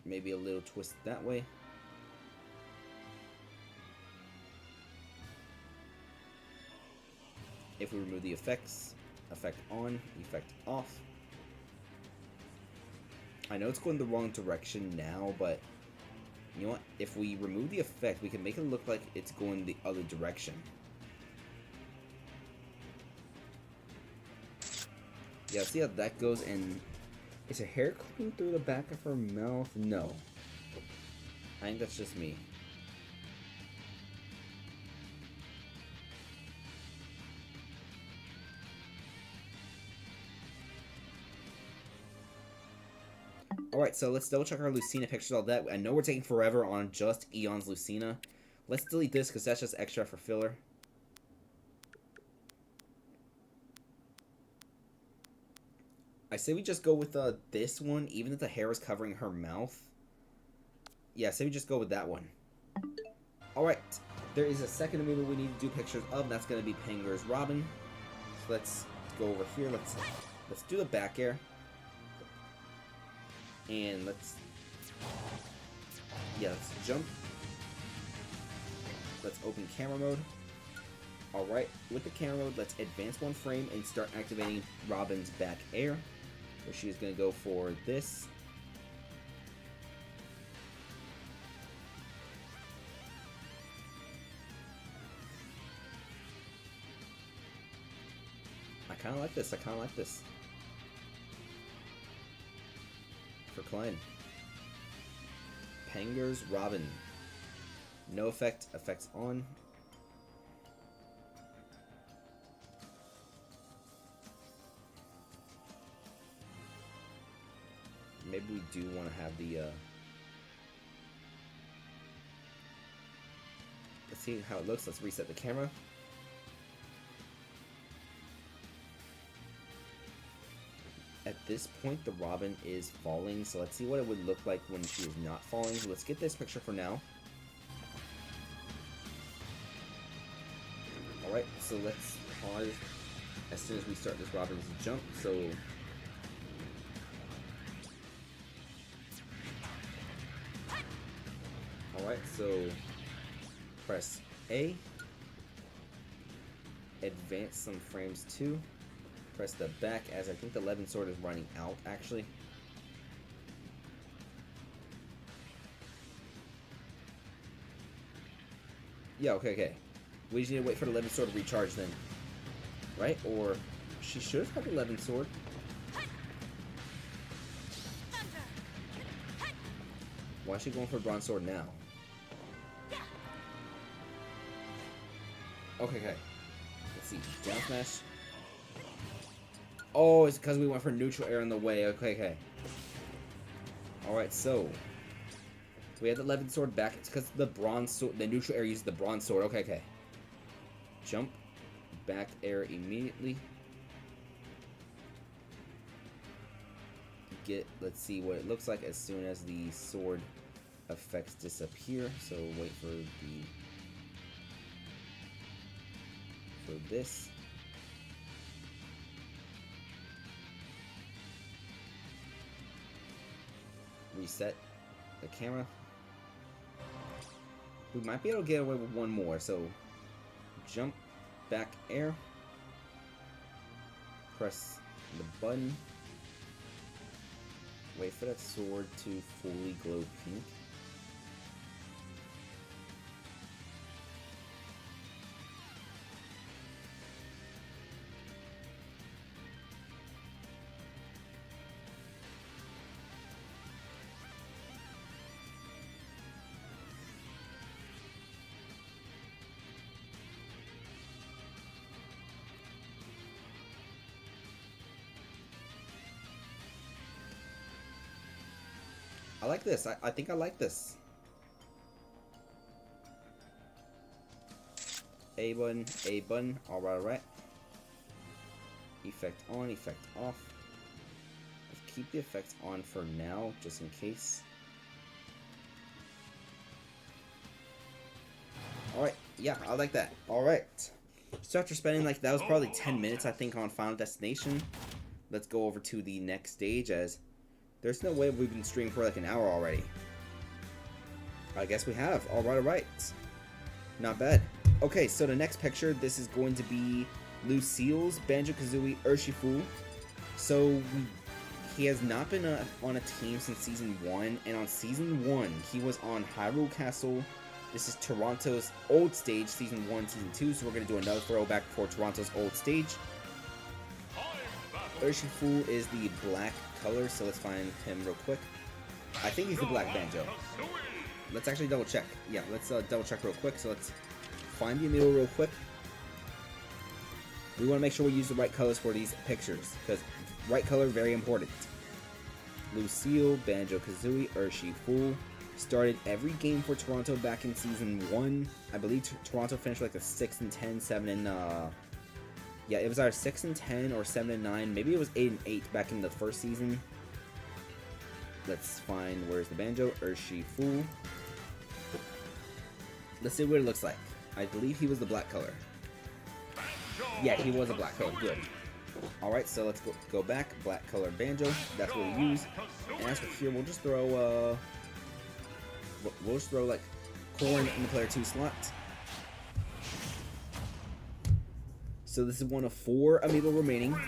Speaker 1: maybe a little twist that way. If we remove the effects, effect on, effect off. I know it's going the wrong direction now, but you know what? If we remove the effect, we can make it look like it's going the other direction. Yeah, see how that goes, and is her hair coming through the back of her mouth? No. I think that's just me. Alright, so let's double check our Lucina pictures, all that. I know we're taking forever on just Eon's Lucina. Let's delete this because that's just extra for filler. I say we just go with this one, even if the hair is covering her mouth. Yeah, I say we just go with that one. Alright, there is a second amiibo we need to do pictures of, and that's going to be Penguin's Robin. So let's go over here, let's do the back air. And let's jump. Let's open camera mode. Alright, with the camera mode, let's advance one frame and start activating Robin's back air. So she's going to go for this. I kind of like this, For Klein. Penguin's Robin. No effect, effects on. Maybe we do want to have the, let's see how it looks. Let's reset the camera. At this point, the Robin is falling, so let's see what it would look like when she is not falling. So let's get this picture for now. Alright, so let's pause as soon as we start this Robin's jump, so... Alright, so press A, advance some frames too, press the back as I think the 11 sword is running out actually. Yeah, okay. We just need to wait for the 11 sword to recharge then. Right? Or she should have had the 11 sword. Why is she going for a bronze sword now? Okay. Let's see. Down smash. Oh, it's because we went for neutral air in the way. Okay. Alright, so we had the 11 sword back. It's because the bronze sword, the neutral air uses the bronze sword. Okay. Jump. Back air immediately. Let's see what it looks like as soon as the sword effects disappear. So wait for this. Reset the camera. We might be able to get away with one more, so jump, back air, press the button, wait for that sword to fully glow pink. I like this. I think I like this. A button. Alright. Effect on, effect off. Let's keep the effects on for now, just in case. Alright, yeah, I like that. Alright. So after spending, like, that was probably 10 minutes, I think, on Final Destination. Let's go over to the next stage, as there's no way we've been streaming for, like, an hour already. I guess we have. Alright. Not bad. Okay, so the next picture, this is going to be Lucille's Banjo-Kazooie Urshifu. So, he has not been on a team since Season 1, and on Season 1, he was on Hyrule Castle. This is Toronto's old stage, Season 1, Season 2, so we're going to do another throwback for Toronto's old stage. Urshifu is the black color, so let's find him real quick. I think he's the black Banjo. Let's actually double check. Yeah, let's double check real quick, so let's find the Amiibo real quick. We want to make sure we use the right colors for these pictures, because right color, very important. Lucille, Banjo-Kazooie, Urshifu. Started every game for Toronto back in Season 1. I believe Toronto finished like a 6-10, 7 yeah, it was either 6-10 or 7-9. Maybe it was 8-8 back in the first season. Let's find where's the Banjo. Urshifu. Let's see what it looks like. I believe he was the black color. Yeah, he was a black color. Good. Alright, so let's go back. Black color Banjo. That's what we use. And as for here, we'll just throw like Corn in the player 2 slot. So this is one of 4 Amiibo remaining.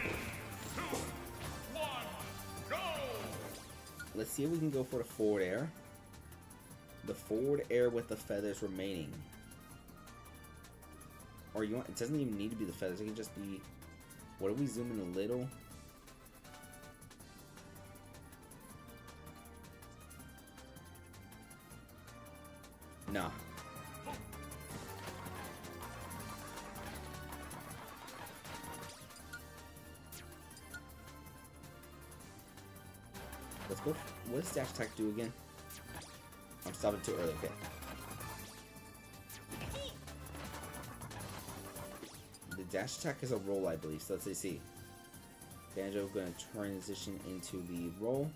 Speaker 1: Let's see if we can go for the forward air. The forward air with the feathers remaining. Or you want, it doesn't even need to be the feathers, it can just be, what if we zoom in a little? Nah. Let's go. What does dash attack do again? I'm stopping too early. Okay. The dash attack is a roll, I believe. So let's see. Banjo going to transition into the roll.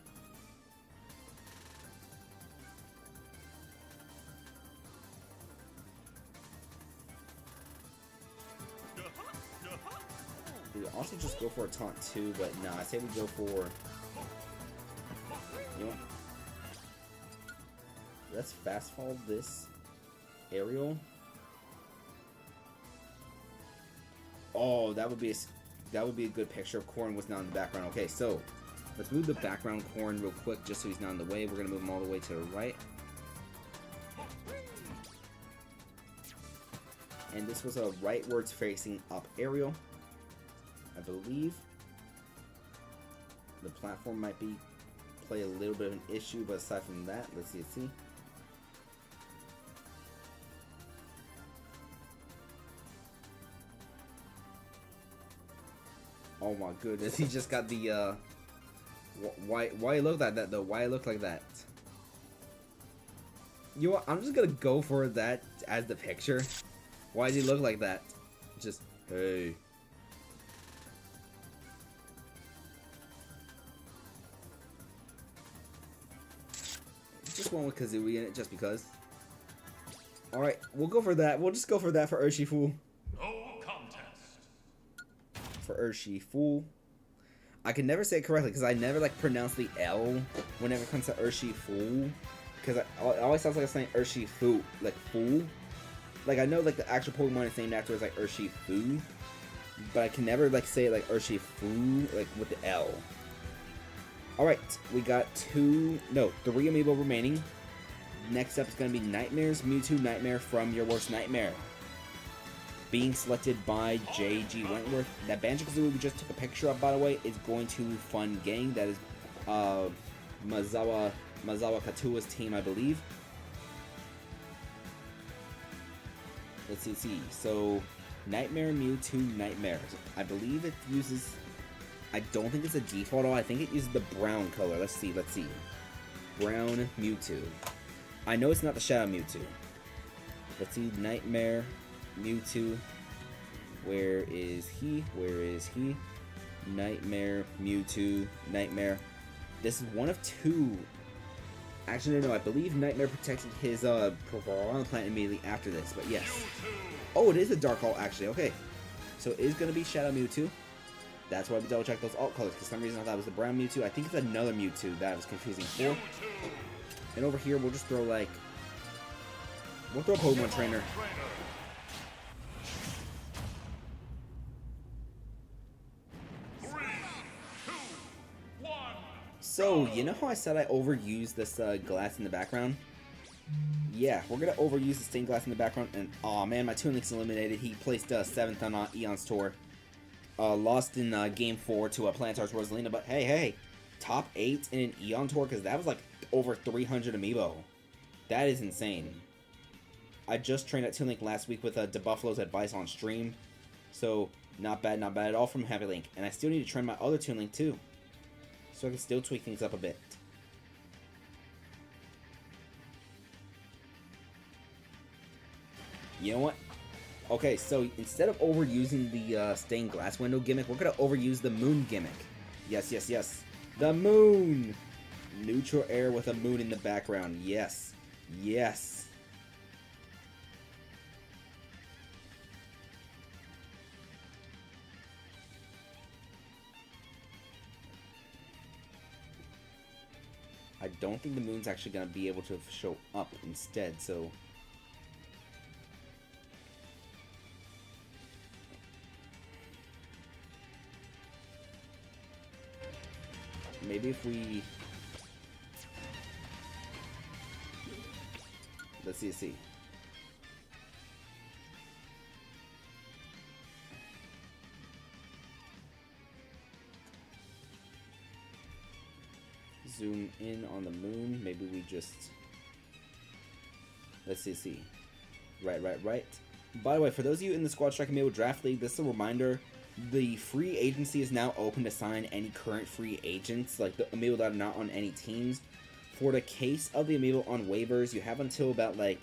Speaker 1: We would also just go for a taunt too, but no, I say we go for. You know, let's fast forward this aerial. Oh, that would be a good picture of Corn was not in the background. Okay, so let's move the background Corn real quick just so he's not in the way. We're gonna move him all the way to the right. And this was a rightwards facing up aerial. I believe the platform might play a little bit of an issue, but aside from that, let's see. Oh my goodness, he just got the why it look like that though? Why it look like that? You know what? I'm just gonna go for that as the picture. Why does he look like that? Just hey. Just one with Kazooie in it, just because. Alright, we'll go for that. We'll just go for that for Urshifu.
Speaker 2: No contest.
Speaker 1: For Urshifu. I can never say it correctly because I never like pronounce the L whenever it comes to Urshifu. Because it always sounds like I'm saying Urshifu. Like fool. Like I know like the actual Pokemon is named after is like Urshifu. But I can never like say it like Urshifu like with the L. Alright, we got 3 Amiibo remaining. Next up is going to be Nightmare's Mewtwo Nightmare from Your Worst Nightmare. Being selected by J.G. Wentworth. That Banjo-Kazooie we just took a picture of, by the way, is going to Fun Gang. That is Mazawa Katua's team, I believe. Let's see. So, Nightmare Mewtwo Nightmare. I believe it uses... I don't think it's a default, I think it uses the brown color. Let's see. Brown Mewtwo. I know it's not the Shadow Mewtwo. Let's see, Nightmare Mewtwo. Where is he? Nightmare Mewtwo Nightmare. This is one of two. Actually, no, I believe Nightmare protected his Piranha Plant immediately after this, but yes. Oh, it is a Dark Alt, actually, okay. So it is going to be Shadow Mewtwo. That's why we double check those alt colors, because for some reason I thought it was the brown Mewtwo. I think it's another Mewtwo that I was confusing for. And over here, we'll just throw, like... We'll throw a Pokemon Trainer. So, you know how I said I overused this glass in the background? Yeah, we're going to overuse the stained glass in the background, and aw man, my Toon Link's eliminated. He placed 7th on Eon's tour. Lost in Game 4 to Plantar's Rosalina, but hey, top 8 in an Eon tour, because that was like over 300 Amiibo. That is insane. I just trained at Toon Link last week with DeBuffalo's advice on stream, so not bad at all from Happy Link. And I still need to train my other Toon Link too, so I can still tweak things up a bit. You know what? Okay, so instead of overusing the stained glass window gimmick, we're going to overuse the moon gimmick. Yes. The moon! Neutral air with a moon in the background. Yes. I don't think the moon's actually going to be able to show up instead, so... Maybe if we... Let's see. Zoom in on the moon. Maybe we just... Let's see. Right. By the way, for those of you in the Squad Strike Amiibo Draft League, this is a reminder. The free agency is now open to sign any current free agents, like the Amiibo that are not on any teams. For the case of the Amiibo on waivers, you have until about, like,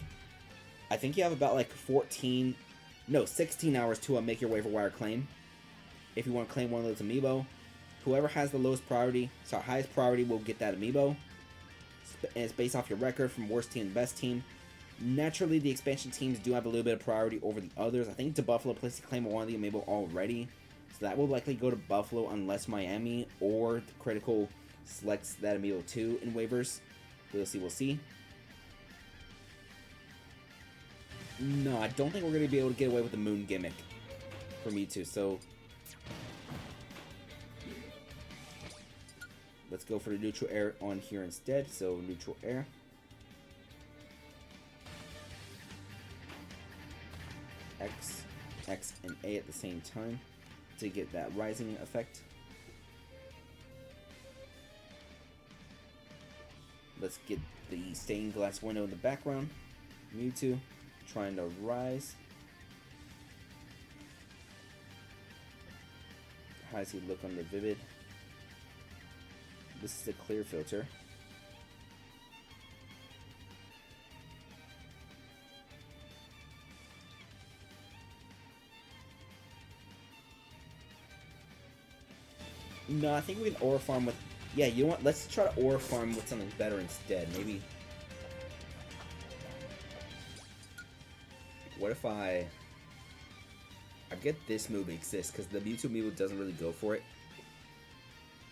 Speaker 1: I think you have about, like, 16 hours to make your waiver wire claim. If you want to claim one of those Amiibo, whoever has the lowest priority, so highest priority will get that Amiibo. And it's based off your record from worst team to best team. Naturally, the expansion teams do have a little bit of priority over the others. I think DeBuffalo placed a claim on one of the Amiibo already. So that will likely go to Buffalo unless Miami or the Critical selects that Amiibo too in waivers. We'll see. No, I don't think we're going to be able to get away with the moon gimmick for Mewtwo, so... Let's go for the neutral air on here instead, so neutral air. X, and A at the same time to get that rising effect. Let's get the stained glass window in the background. Mewtwo trying to rise. How does he look on the Vivid? This is a clear filter. No, I think we can aura farm with... Yeah, you know what? Let's try to aura farm with something better instead. Maybe... What if I get this move exists, because the Mewtwo Amiibo doesn't really go for it.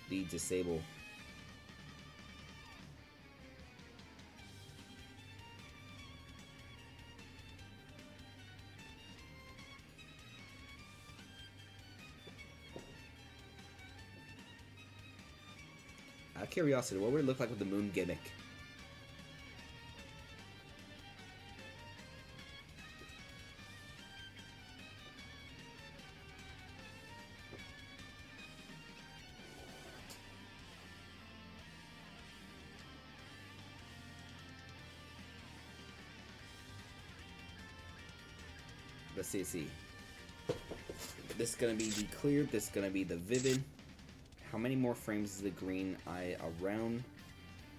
Speaker 1: The Disable. Out of curiosity, what would it look like with the moon gimmick? Let's see. This is going to be the clear, this is going to be the vivid. How many more frames is the green eye around?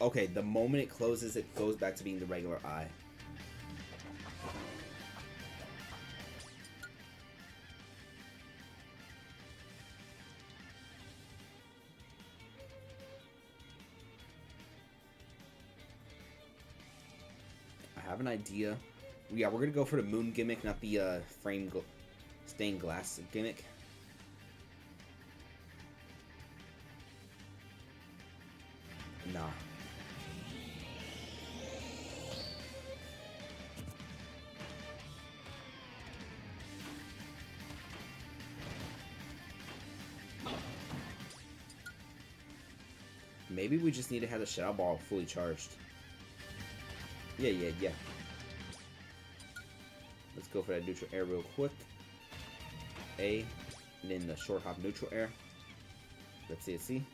Speaker 1: Okay, the moment it closes, it goes back to being the regular eye. have an idea. Yeah, we're gonna go for the moon gimmick, not the stained glass gimmick. Nah. Maybe we just need to have the Shadow Ball fully charged. Yeah. Let's go for that neutral air real quick. A, and then the short hop neutral air. Let's see.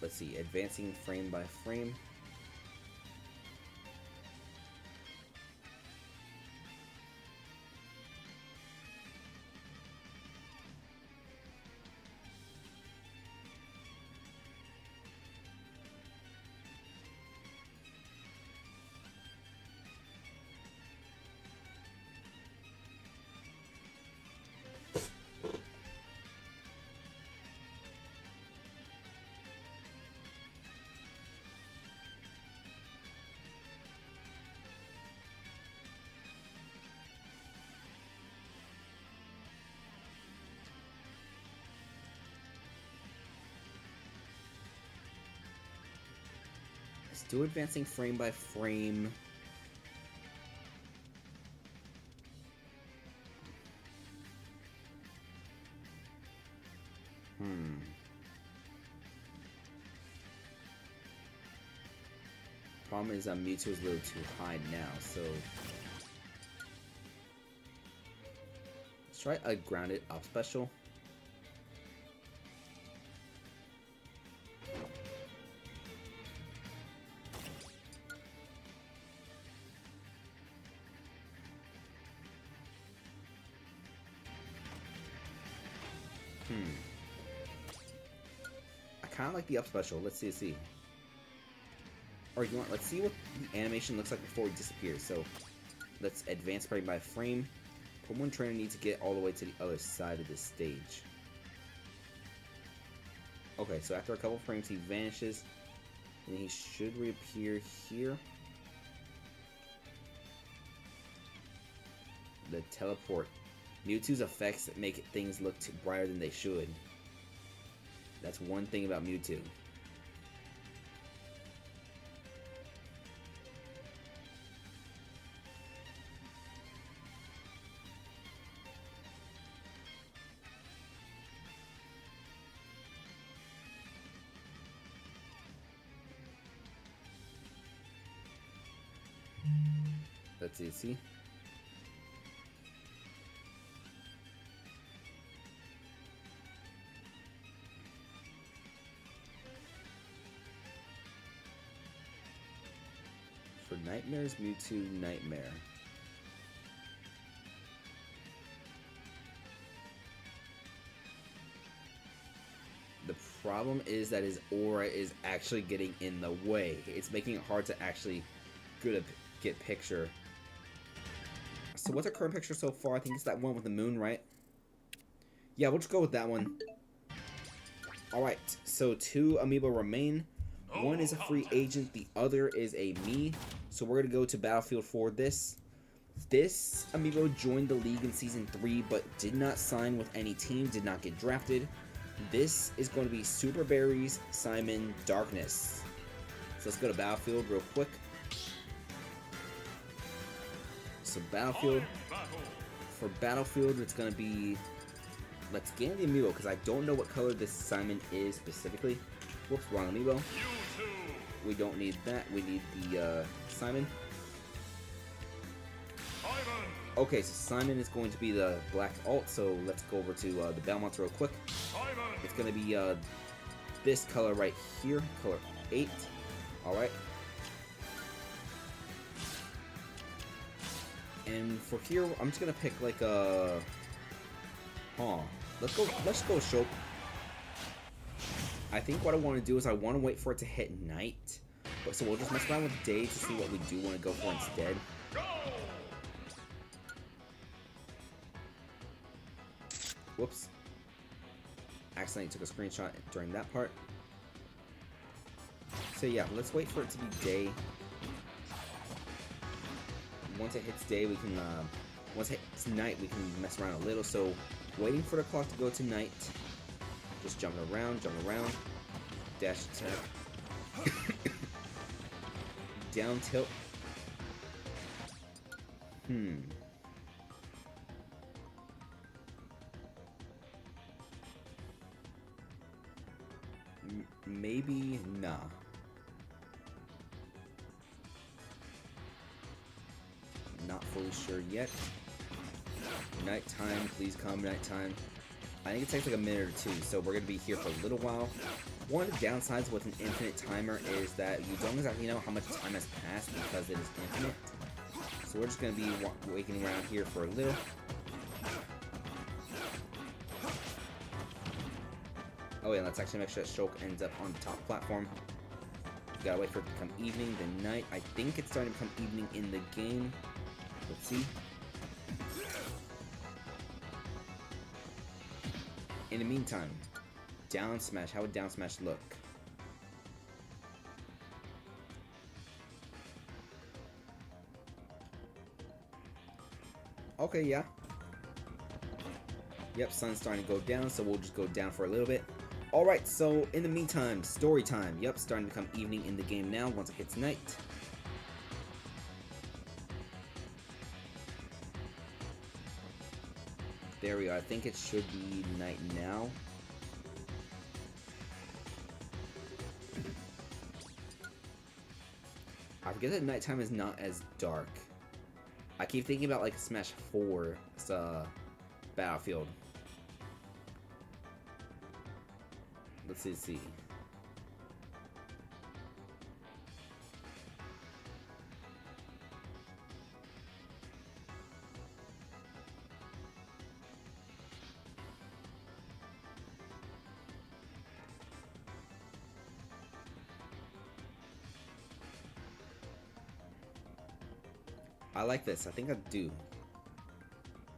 Speaker 1: Let's see, advancing frame by frame. Let's do advancing frame by frame. Problem is Mewtwo is a little too high now, so let's try a grounded up special. I kind of like the up special. Let's see. Or you want? Let's see what the animation looks like before he disappears. So let's advance frame by frame. Pokemon Trainer needs to get all the way to the other side of this stage. Okay, so after a couple frames, he vanishes, and he should reappear here. The teleport. Mewtwo's effects make things look brighter than they should. That's one thing about Mewtwo. Let's see. For Nightmare's Mewtwo Nightmare. The problem is that his aura is actually getting in the way. It's making it hard to actually get picture. So what's our current picture so far? I think it's that one with the moon, right? Yeah, we'll just go with that one. Alright, so 2 Amiibo remain. One is a free agent, the other is a me. So we're going to go to Battlefield for this. This Amiibo joined the league in Season 3, but did not sign with any team, did not get drafted. This is going to be Super Berries, Simon, Darkness. So let's go to Battlefield real quick. So Battlefield, for Battlefield, it's going to be, let's gain the Amiibo, because I don't know what color this Simon is specifically. Whoops, wrong Amiibo. We don't need that, we need the Simon. Okay, so Simon is going to be the black alt, so let's go over to the Belmonts real quick. It's going to be this color right here, color 8. Alright. And for here, I'm just gonna pick like a. Let's go Shope. I think what I want to do is I want to wait for it to hit night. So we'll just mess around with day to see what we do want to go for instead. Whoops. Accidentally took a screenshot during that part. So yeah, let's wait for it to be day. Once it hits day, we can, once it hits night, we can mess around a little. So, waiting for the clock to go to night. Just jumping around, dash attack. Down tilt. Maybe, nah. Not fully sure yet. Nighttime, please come, nighttime. I think it takes like a minute or two, so we're gonna be here for a little while. One of the downsides with an infinite timer is that you don't exactly know how much time has passed because it is infinite. So we're just gonna be waiting around here for a little. Oh yeah, let's actually make sure that Shulk ends up on the top platform. You gotta wait for it to become evening, then night. I think it's starting to become evening in the game. Let's see. In the meantime, down smash. How would down smash look? Okay, yeah. Yep, sun's starting to go down, so we'll just go down for a little bit. Alright, so in the meantime, story time. Yep, starting to become evening in the game now once it hits night. There we are. I think it should be night now. I forget that nighttime is not as dark. I keep thinking about like Smash 4's Battlefield. Let's see. I like this. I think I do.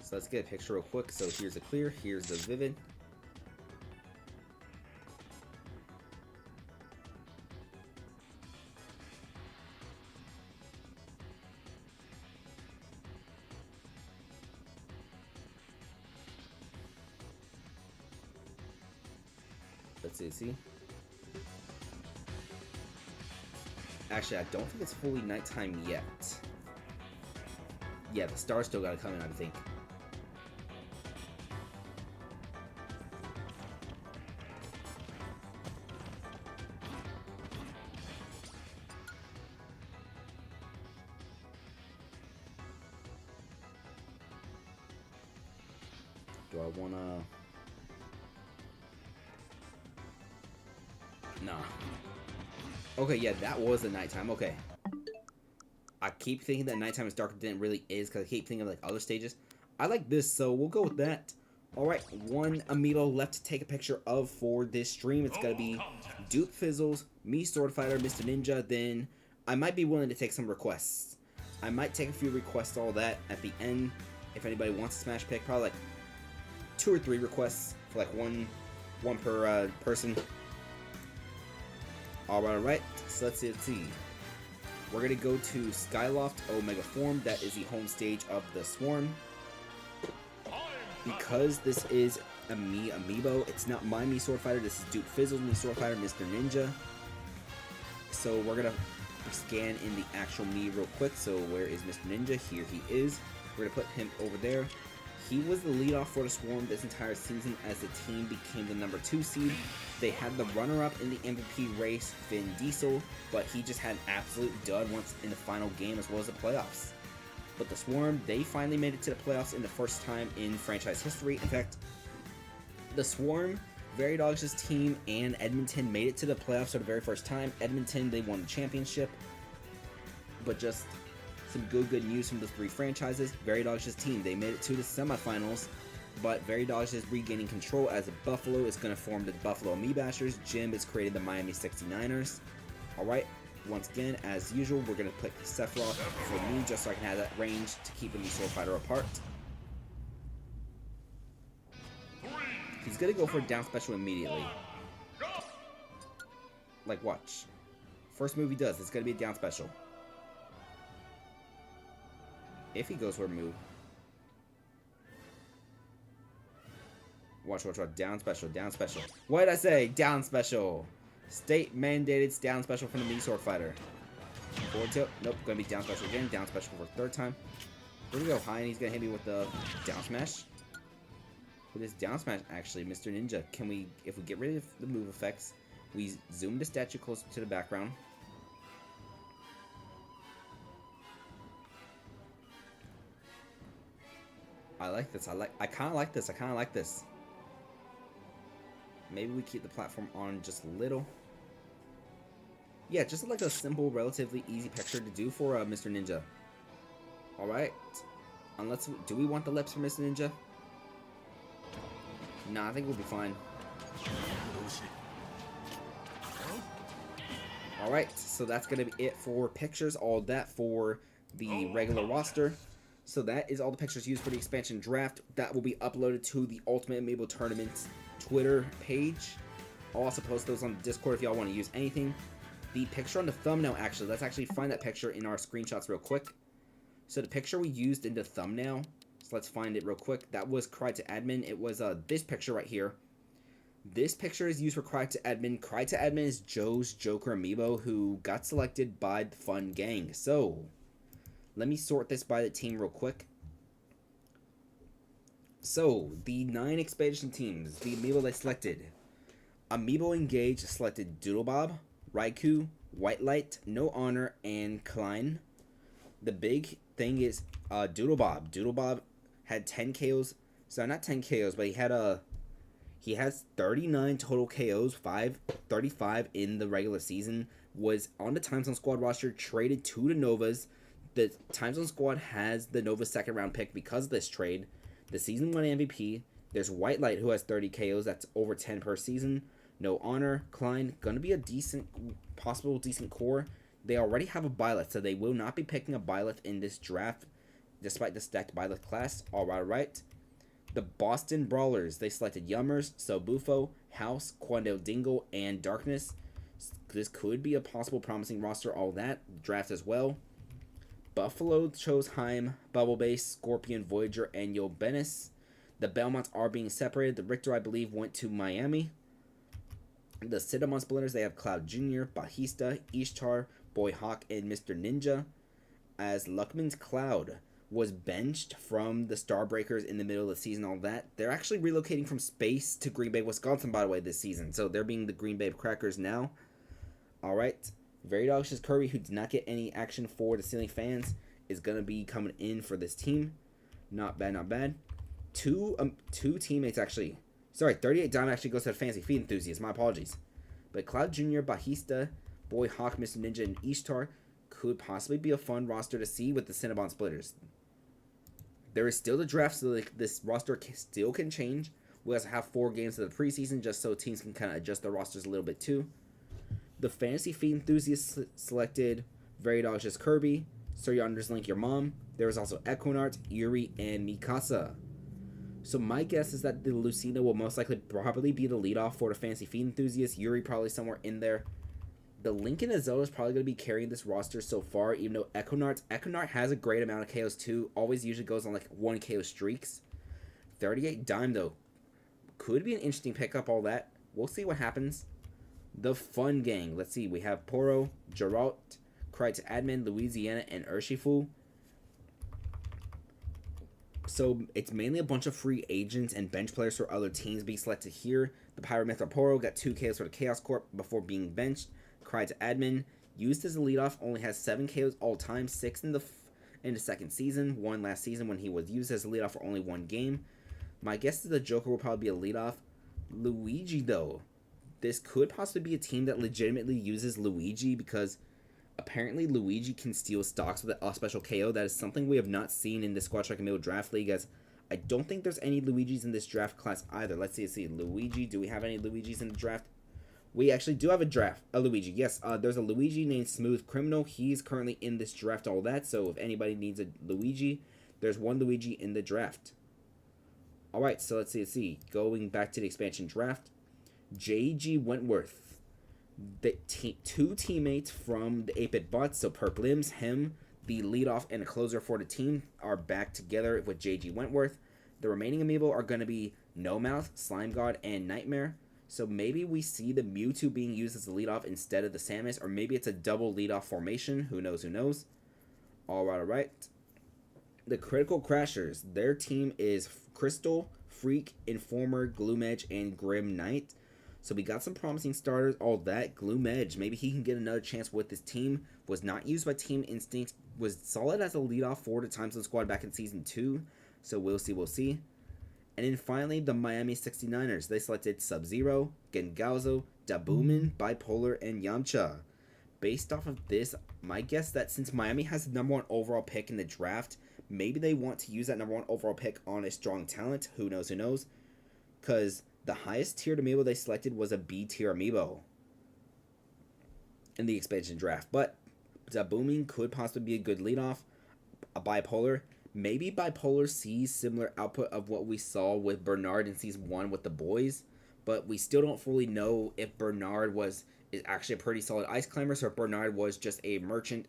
Speaker 1: So let's get a picture real quick. So here's the clear, here's the vivid. Let's see. Actually, I don't think it's fully nighttime yet. Yeah, the stars still gotta come in, I think. Do I wanna... Nah. Okay, yeah, that was the nighttime. Okay. I keep thinking that nighttime is darker than it really is because I keep thinking of like other stages. I like this, so we'll go with that. Alright, one Amiibo left to take a picture of for this stream. It's gonna be Duke Fizzles, me Sword Fighter, Mr. Ninja. Then I might be willing to take some requests. I might take a few requests, all that at the end. If anybody wants a Smash pick, probably like 2 or 3 requests for like one per person. Alright, so let's see. We're gonna go to Skyloft Omega Form. That is the home stage of the Swarm. Because this is a me Amiibo, it's not my me Sword Fighter. This is Duke Fizzle's me Sword Fighter, Mr. Ninja. So we're gonna scan in the actual me real quick. So where is Mr. Ninja? Here he is. We're gonna put him over there. He was the leadoff for the Swarm this entire season as the team became the number 2 seed. They had the runner-up in the MVP race, Vin Diesel, but he just had an absolute dud once in the final game as well as the playoffs. But the Swarm, they finally made it to the playoffs in the first time in franchise history. In fact, the Swarm, Veridog's team, and Edmonton made it to the playoffs for the very first time. Edmonton, they won the championship, but just some good news from the 3 franchises. Veridog's team, they made it to the semifinals, but Veridog is regaining control as Buffalo is going to form the Buffalo Amiibashers. Jim is creating the Miami 69ers. Alright, once again, as usual, we're going to pick Sephiroth for me just so I can have that range to keep the Sword Fighter apart.
Speaker 2: 3,
Speaker 1: He's gonna go for a down special immediately. Like, watch. First move he does, it's gonna be a down special. If he goes for a move. Watch, watch, watch. Down special, down special. What did I say? Down special. State mandated down special from the Mii Sword Fighter. Forward tilt. Nope, gonna be down special again. Down special for a third time. We're gonna go high and he's gonna hit me with the down smash. With this down smash, actually, Mr. Ninja, can we, if we get rid of the move effects, we zoom the statue closer to the background. I like this. I kind of like this. I kind of like this. Maybe we keep the platform on just a little. Yeah, just like a simple, relatively easy picture to do for Mr. Ninja. Alright. Unless, do we want the lips for Mr. Ninja? Nah, I think we'll be fine. Alright, so that's going to be it for pictures. All that for the regular roster. So that is all the pictures used for the expansion draft. That will be uploaded to the Ultimate Amiibo Tournament's Twitter page. I'll also post those on the Discord if y'all want to use anything. The picture on the thumbnail, actually, let's actually find that picture in our screenshots real quick. So the picture we used in the thumbnail, so let's find it real quick. That was Cry to Admin. It was this picture right here. This picture is used for Cry to Admin. Cry to Admin is Joe's Joker Amiibo who got selected by the Fun Gang. So let me sort this by the team real quick. So, the 9 expansion teams, the Amiibo they selected. Amiibo Engage selected Doodlebob, Raikou, White Light, No Honor, and Klein. The big thing is Doodlebob. Doodlebob had 10 KOs. So, not 10 KOs, but he has 39 total KOs, 35 in the regular season. Was on the Time Zone Squad roster, traded to the Novas. The Time Zone Squad has the Nova second round pick because of this trade. The Season 1 MVP, there's White Light who has 30 KOs, that's over 10 per season. No Honor, Klein, gonna be a decent, possible decent core. They already have a Byleth, so they will not be picking a Byleth in this draft, despite the stacked Byleth class. Alright. The Boston Brawlers, they selected Yummers, Sobufo, House, Quandale Dingle, and Darkness. This could be a possible promising roster, all that. Draft as well. Buffalo chose Heim, Bubble Base, Scorpion, Voyager, and Yo Benes. The Belmonts are being separated. The Richter, I believe, went to Miami. The Cinnamon Splitters, they have Cloud Jr., Bajista, Ishtar, Boy Hawk, and Mr. Ninja. As Luckman's Cloud was benched from the Starbreakers in the middle of the season, all that. They're actually relocating from space to Green Bay, Wisconsin, by the way, this season. So they're being the Green Bay Crackers now. Alright. Very Dog's Kirby, who did not get any action for the ceiling fans, is going to be coming in for this team. Not bad, not bad. Two teammates, actually. Sorry, 38 Diamond actually goes to the Fancy Feet Enthusiast. My apologies. But Cloud Jr., Bajista, Boy Hawk, Mr. Ninja, and Ishtar could possibly be a fun roster to see with the Cinnabon Splitters. There is still the draft, so this roster still can change. We also have 4 games of the preseason, just so teams can kind of adjust their rosters a little bit too. The Fantasy Feet Enthusiasts selected Very Dog's Kirby, Sir Yonder's Link Your Mom. There was also Equinart, Yuri, and Mikasa. So my guess is that the Lucina will most likely probably be the leadoff for the Fantasy Feet Enthusiasts. Yuri probably somewhere in there. The Lincoln Azella is probably going to be carrying this roster so far, even though Equinart has a great amount of KOs too. Always usually goes on like 1 KO streaks. 38 Dime though. Could be an interesting pickup, all that. We'll see what happens. The Fun Gang. Let's see. We have Poro, Geralt, Cry to Admin, Louisiana, and Urshifu. So it's mainly a bunch of free agents and bench players for other teams being selected here. The Pyramithra Poro got 2 KOs for the Chaos Corp before being benched. Cry to Admin, used as a leadoff, only has 7 KOs all time, 6 in the second season, 1 last season when he was used as a leadoff for only 1 game. My guess is the Joker will probably be a leadoff. Luigi though. This could possibly be a team that legitimately uses Luigi because apparently Luigi can steal stocks with a special KO. That is something we have not seen in the Squad Strike Amiibo Draft League, as I don't think there's any Luigis in this draft class either. Let's see. Luigi. Do we have any Luigis in the draft? We actually do have a Luigi. Yes, there's a Luigi named Smooth Criminal. He's currently in this draft, all that. So if anybody needs a Luigi, there's one Luigi in the draft. Alright, so let's see. Going back to the expansion draft, J.G. Wentworth. Two teammates from the 8-Bit Bots, so Perk Limbs, him, the leadoff and closer for the team, are back together with J.G. Wentworth. The remaining amiibo are going to be No Mouth, Slime God, and Nightmare. So maybe we see the Mewtwo being used as the leadoff instead of the Samus, or maybe it's a double leadoff formation. Who knows, who knows. Alright. The Critical Crashers, their team is Crystal, Freak, Informer, Gloomedge, and Grim Knight. So we got some promising starters, all that. Gloomedge, maybe he can get another chance with this team. Was not used by Team Instinct. Was solid as a leadoff for the Times of the Squad back in Season 2. So we'll see. And then finally, the Miami 69ers. They selected Sub-Zero, Gengalzo, Dabumin, Bipolar, and Yamcha. Based off of this, my guess that since Miami has the #1 overall pick in the draft, maybe they want to use that #1 overall pick on a strong talent. Who knows, who knows. Because the highest tiered amiibo they selected was a B tier amiibo in the expansion draft. But Dabumin could possibly be a good leadoff. A Bipolar. Maybe Bipolar sees similar output of what we saw with Bernard in Season 1 with the boys. But we still don't fully know if Bernard is actually a pretty solid ice climber, or if Bernard was just a merchant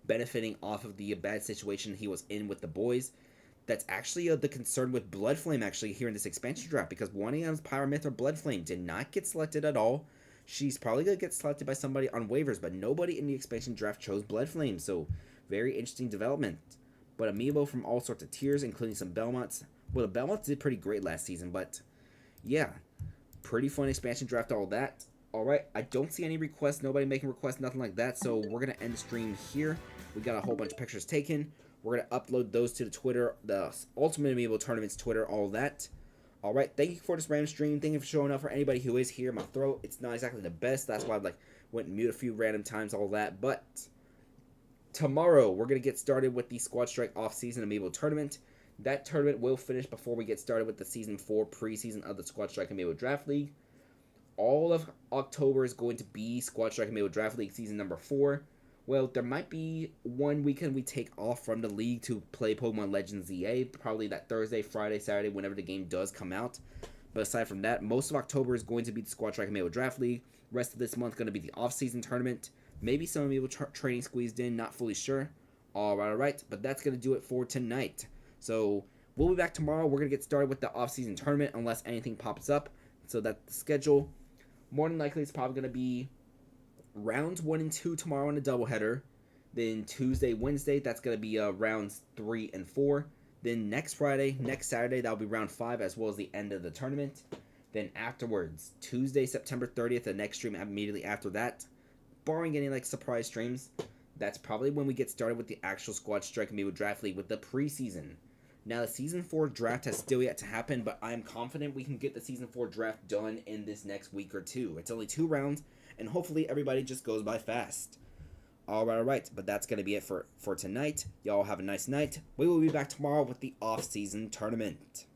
Speaker 1: benefiting off of the bad situation he was in with the boys. That's actually the concern with Bloodflame actually here in this expansion draft, because one of them's Pyromyth or Bloodflame did not get selected at all. She's probably going to get selected by somebody on waivers, but nobody in the expansion draft chose Bloodflame, so very interesting development. But amiibo from all sorts of tiers, including some Belmonts. Well, the Belmonts did pretty great last season, but yeah, pretty fun expansion draft, all that. Alright, I don't see any requests, nobody making requests, nothing like that, so we're going to end the stream here. We got a whole bunch of pictures taken. We're going to upload those to the Twitter, the Ultimate Amiibo Tournament's Twitter, all that. Alright, thank you for this random stream. Thank you for showing up for anybody who is here. My throat, it's not exactly the best. That's why I went and mute a few random times, all that. But tomorrow, we're going to get started with the Squad Strike Off-Season Amiibo Tournament. That tournament will finish before we get started with the Season 4 preseason of the Squad Strike Amiibo Draft League. All of October is going to be Squad Strike Amiibo Draft League Season number 4. Well, there might be one weekend we take off from the league to play Pokemon Legends ZA, probably that Thursday, Friday, Saturday, whenever the game does come out. But aside from that, most of October is going to be the Squad Strike Amiibo Draft League. Rest of this month going to be the off-season tournament. Maybe some Amiibo training squeezed in, not fully sure. Alright, but that's going to do it for tonight. So, we'll be back tomorrow. We're going to get started with the off-season tournament unless anything pops up. So that's the schedule. More than likely, it's probably going to be rounds 1 and 2 tomorrow in a doubleheader. Then Tuesday, Wednesday, that's going to be rounds 3 and 4. Then next Friday, next Saturday, that'll be round 5 as well as the end of the tournament. Then afterwards, Tuesday, September 30th, the next stream immediately after that, barring any surprise streams, that's probably when we get started with the actual Squad Strike Amiibo Draft League with the preseason. Now, the Season 4 draft has still yet to happen, but I'm confident we can get the Season 4 draft done in this next week or two. It's only 2 rounds, and hopefully everybody just goes by fast. Alright, but that's going to be it for tonight. Y'all have a nice night. We will be back tomorrow with the off-season tournament.